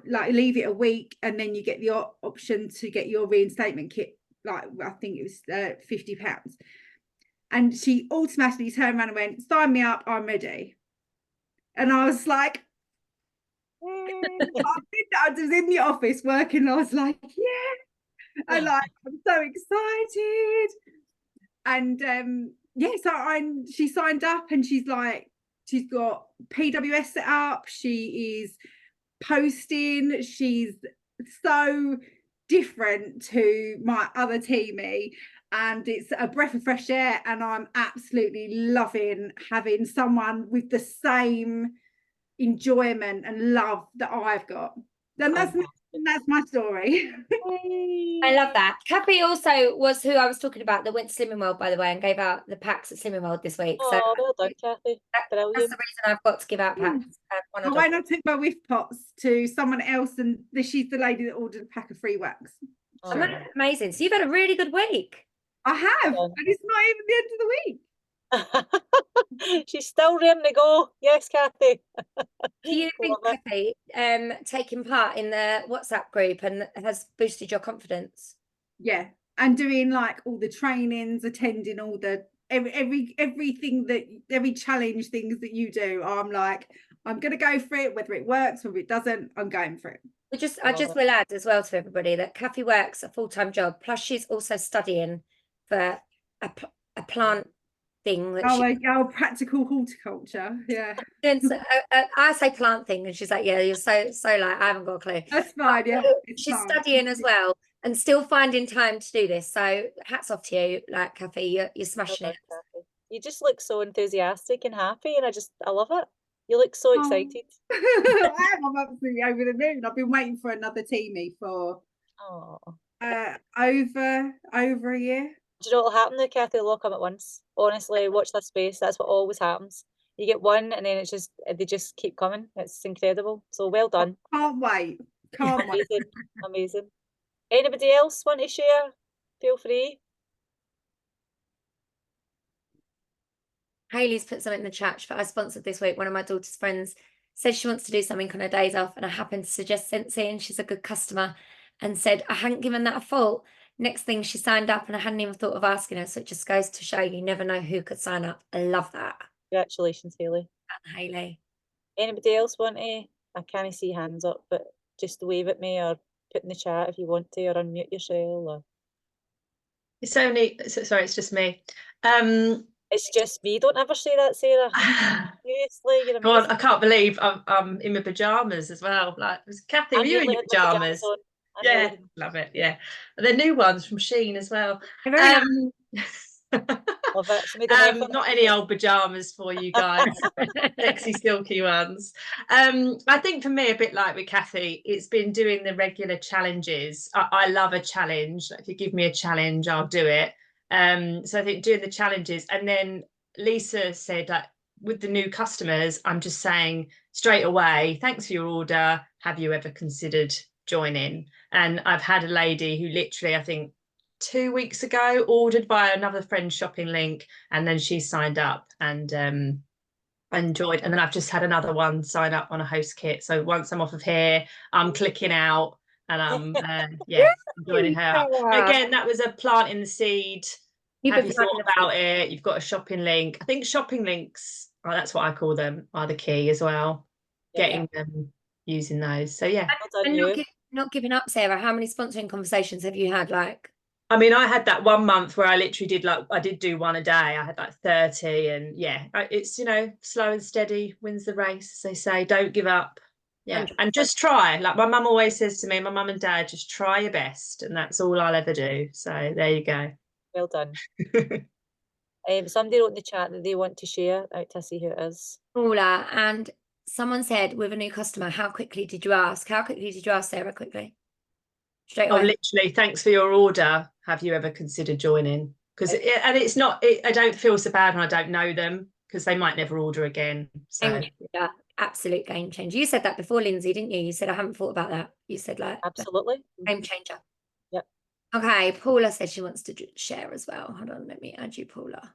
leave it a week, and then you get the option to get your reinstatement kit. Like, I think it was £50. And she automatically turned around and went, sign me up, I'm ready. And I was like, I was in the office working, and I was like, yeah. And like, I'm so excited. And she signed up, and she's like, she's got PWS set up, she is posting, she's so different to my other teamie, and it's a breath of fresh air, and I'm absolutely loving having someone with the same enjoyment and love that I've got. And that's my story. I love that. Kathy also was who I was talking about that went to Slimming World, by the way, and gave out the packs at Slimming World this week. So Oh, well done, Kathy. that's the reason I've got to give out packs. When I took my whiff pots to someone else, and she's the lady that ordered a pack of free wax. Oh, that's amazing. So you've had a really good week. I have, and it's not even the end of the week. She's still raring to go. Yes, Kathy. Do you think, Kathy, taking part in the WhatsApp group and has boosted your confidence? Yeah, and doing like all the trainings, attending all the everything that every challenge things that you do, I'm like, I'm gonna go for it, whether it works, whether it doesn't, I'm going for it. I just will add as well to everybody that Kathy works a full-time job, plus she's also studying for a plant thing that practical horticulture. Yeah. I say plant thing, and she's like, yeah, you're so like, I haven't got a clue. That's fine. Yeah, she's studying as well and still finding time to do this. So hats off to you, like Kathy, you're smashing it. Kathy. You just look so enthusiastic and happy, and I love it. You look so excited. I'm absolutely over the moon. I've been waiting for another teamie for over a year. Do you know what'll happen? The Kathy will all come at once. Honestly, watch this space. That's what always happens. You get one, and then they just keep coming. It's incredible. So well done. Can't wait. Amazing. Amazing. Anybody else want to share? Feel free. Hayley's put something in the chat for I sponsored this week. One of my daughter's friends says she wants to do something on her days off, and I happened to suggest Scentsy, and she's a good customer, and said I hadn't given that a thought. Next thing, she signed up, and I hadn't even thought of asking her. So it just goes to show you never know who could sign up. I love that. Congratulations, Hayley. And Hayley. Anybody else want to? I can't see hands up, but just wave at me or put in the chat if you want to, or unmute yourself. Or... It's just me. It's just me. Don't ever say that, Sarah. Seriously, you're God, I can't believe I'm in my pajamas as well. Like, Kathy, were you in your pajamas? Yeah, love it. Yeah, and they're new ones from Shein as well. Love it. So not any old pajamas for you guys, sexy silky ones. I think for me, a bit like with Kathy, it's been doing the regular challenges. I love a challenge. Like, if you give me a challenge, I'll do it. So I think doing the challenges, and then Lisa said that with the new customers, I'm just saying straight away, thanks for your order. Have you ever considered joining? And I've had a lady who literally, I think 2 weeks ago, ordered by another friend's shopping link, and then she signed up and enjoyed. And then I've just had another one sign up on a host kit. So once I'm off of here, I'm clicking out, and I'm joining her. Again, that was a planting the seed. Have you thought about it? You've got a shopping link. I think shopping links, that's what I call them, are the key as well. Getting them, using those. So yeah. And not giving up, Sarah. How many sponsoring conversations have you had? Like, I mean, I had that 1 month where I literally did do one a day. I had like 30, and it's, slow and steady wins the race, as they say. Don't give up. Yeah, and just try. Like my mum always says to me, my mum and dad, just try your best, and that's all I'll ever do. So there you go. Well done. Somebody wrote in the chat that they want to share. Out to see who it is. Paula, and someone said with a new customer, how quickly did you ask? How quickly did you ask, Sarah? Quickly. Straight away. Literally, thanks for your order. Have you ever considered joining? Because it's not. I don't feel so bad when I don't know them, because they might never order again. So absolute game changer. You said that before, Lindsay, didn't you? You said I haven't thought about that. You said like absolutely game changer. Yep. Okay, Paula said she wants to share as well. Hold on, let me add you, Paula.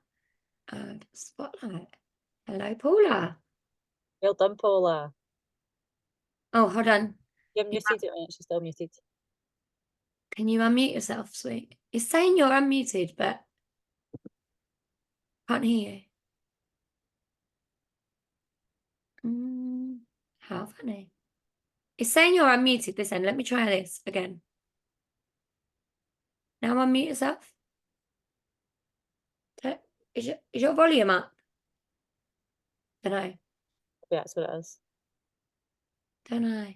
Spotlight. Hello, Paula. Well done, Paula. Oh, hold on. You're muted. She's still muted. Can you unmute yourself, sweet? It's saying you're unmuted, but Can't hear you. How funny. It's saying you're unmuted this end. Let me try this again. Now unmute yourself. Is your volume up? Don't know. Yeah, that's what it is. Don't know.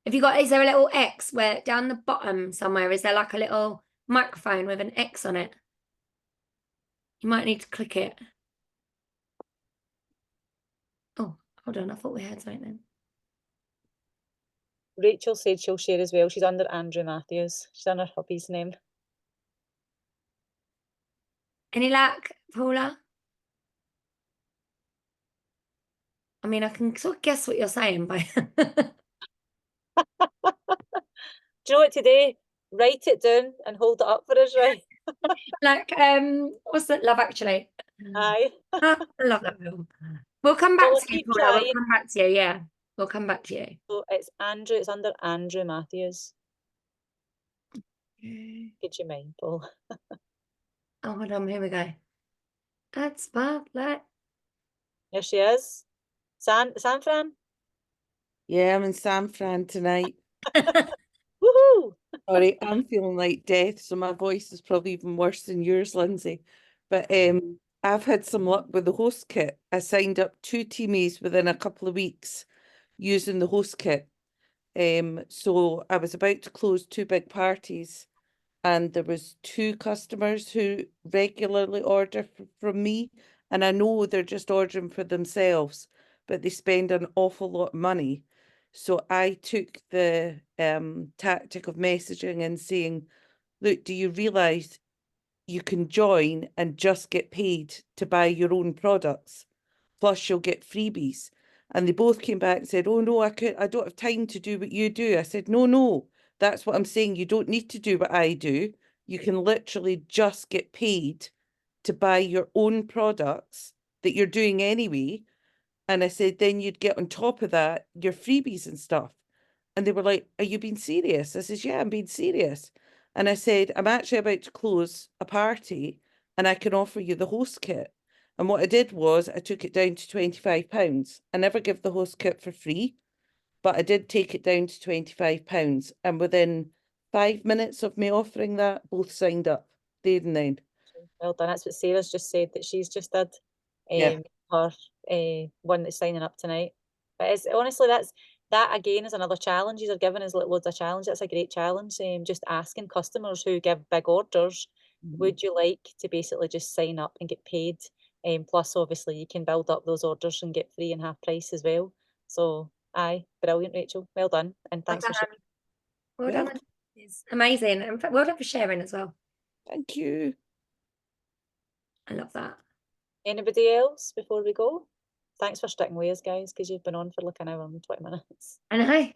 Is there a little X where down the bottom somewhere, is there like a little microphone with an X on it? You might need to click it. Oh, hold on. I thought we had something then. Rachel said she'll share as well. She's under Andrew Matthews. She's under her hubby's name. Any luck, Paula? I mean, I can sort of guess what you're saying, but Do you know what today? Write it down and hold it up for us, right? like, what's that? Love Actually. Aye. I love that film. We'll come back Well, to you, keep Paula. We'll trying. come back to you. Yeah, we'll come back to you. So it's Andrew. It's under Andrew Matthews. Get your mind, Paul. Oh, hold on. Here we go. That's spotlight. Here she is. San Fran. Yeah, I'm in San Fran tonight. Woohoo! Sorry, I'm feeling like death, so my voice is probably even worse than yours, Lindsay. But I've had some luck with the host kit. I signed up 2 teamies within a couple of weeks using the host kit. So I was about to close 2 big parties, and there was 2 customers who regularly order from me, and I know they're just ordering for themselves, but they spend an awful lot of money. So I took the tactic of messaging and saying, look, do you realise you can join and just get paid to buy your own products, plus you'll get freebies? And they both came back and said, oh no, I don't have time to do what you do. I said, no, that's what I'm saying. You don't need to do what I do. You can literally just get paid to buy your own products that you're doing anyway. And I said, then you'd get on top of that your freebies and stuff. And they were like, are you being serious? I says, yeah, I'm being serious. And I said, I'm actually about to close a party and I can offer you the host kit. And what I did was I took it down to £25. I never give the host kit for free, but I did take it down to £25. And within 5 minutes of me offering that, both signed up there and then. Well done. That's what Sarah's just said that she's just did. Yeah. Her one that's signing up tonight. But it's honestly that again is another challenge. These are giving us loads of challenge. That's a great challenge. Just asking customers who give big orders, would you like to basically just sign up and get paid? Plus, obviously, you can build up those orders and get free and half price as well. So, aye, brilliant, Rachel. Well done, and thanks for sharing. Well done. It's amazing. And well done for sharing as well. Thank you. I love that. Anybody else before we go? Thanks for sticking with us, guys, because you've been on for like an hour and 20 minutes. I know.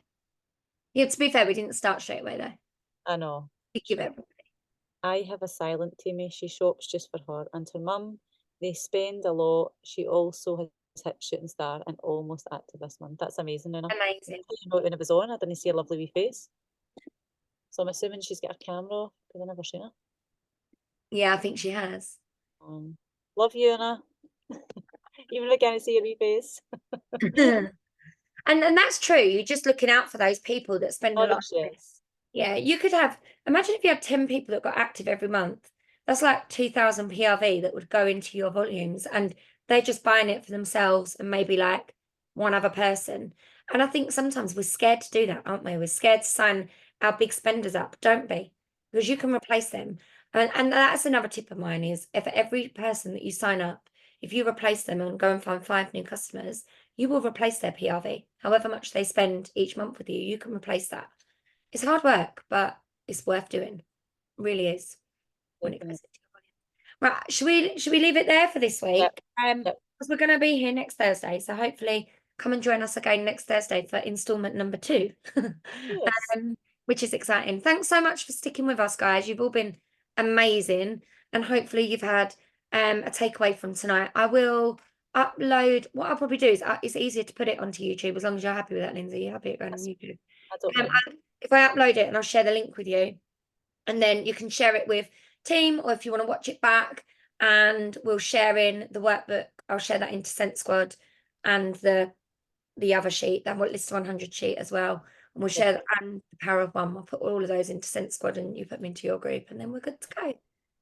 Yeah, to be fair, we didn't start straight away though. I know. Thank you, everybody. I have a silent Timmy. She shops just for her and her mum. They spend a lot. She also has hit shooting star and almost active this month. That's amazing, Nina. Amazing. You know, when it was on, I didn't see her lovely wee face. So I'm assuming she's got her camera off because I've never seen her. Yeah, I think she has. Love you, Anna. Even if I can't see your wee face. And that's true. You're just looking out for those people that spend a lot of this. Yeah, you could have, imagine if you had 10 people that got active every month. That's like 2,000 PRV that would go into your volumes, and they're just buying it for themselves and maybe like one other person. And I think sometimes we're scared to do that, aren't we? We're scared to sign our big spenders up. Don't be, because you can replace them. And that's another tip of mine is if every person that you sign up, if you replace them and go and find 5 new customers, you will replace their PRV. However much they spend each month with you, you can replace that. It's hard work, but it's worth doing. It really is. When it goes into your volume. Right, should we leave it there for this week? Yep. Because we're going to be here next Thursday, so hopefully come and join us again next Thursday for installment number 2. Yes. Which is exciting. Thanks so much for sticking with us, guys. You've all been amazing, and hopefully you've had a takeaway from tonight. I will upload. What I'll probably do is it's easier to put it onto YouTube as long as you're happy with that, Lindsay. You're happy it going on YouTube. I don't mind. If I upload it and I'll share the link with you, and then you can share it with team, or if you want to watch it back, and we'll share in the workbook. I'll share that into Scent Squad and the other sheet, that list 100 sheet as well. And we'll share that, and the Power of One. I'll put all of those into Scent Squad and you put them into your group, and then we're good to go.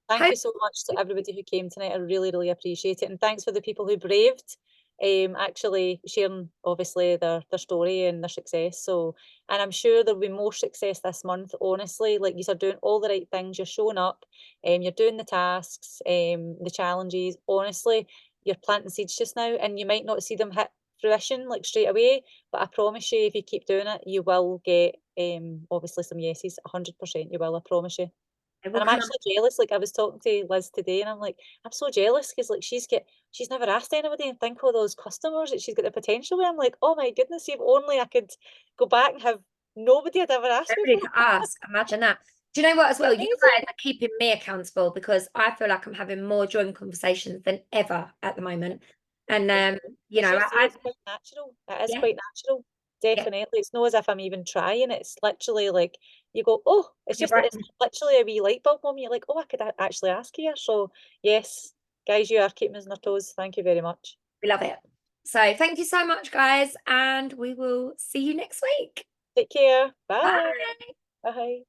Thank you so much to everybody who came tonight. I really, really appreciate it. And thanks for the people who braved actually sharing, obviously, their story and their success. So, and I'm sure there'll be more success this month, honestly. Like, you are doing all the right things. You're showing up, you're doing the tasks, the challenges. Honestly, you're planting seeds just now, and you might not see them hit fruition like straight away, but I promise you, if you keep doing it, you will get obviously some yeses. 100% you will, I promise you. And I'm actually jealous. Like, I was talking to Liz today, and I'm like, I'm so jealous because like she's never asked anybody, and think of all those customers that she's got the potential with. I'm like, oh my goodness, if only I could go back and have nobody had ever asked Nobody before. to ask. Imagine that. Do you know what as well? You Amazing. guys are keeping me accountable, because I feel like I'm having more joint conversations than ever at the moment. And you know, It's quite natural. It is Yeah. quite natural. Definitely. It's not as if I'm even trying. It's literally like you go, oh, it's You're just right. it's literally a wee light bulb moment. You're like, oh, I could actually ask here. So yes, guys, you are keeping us on our toes. Thank you very much. We love it. So thank you so much, guys, and we will see you next week. Take care. Bye. Bye. Bye.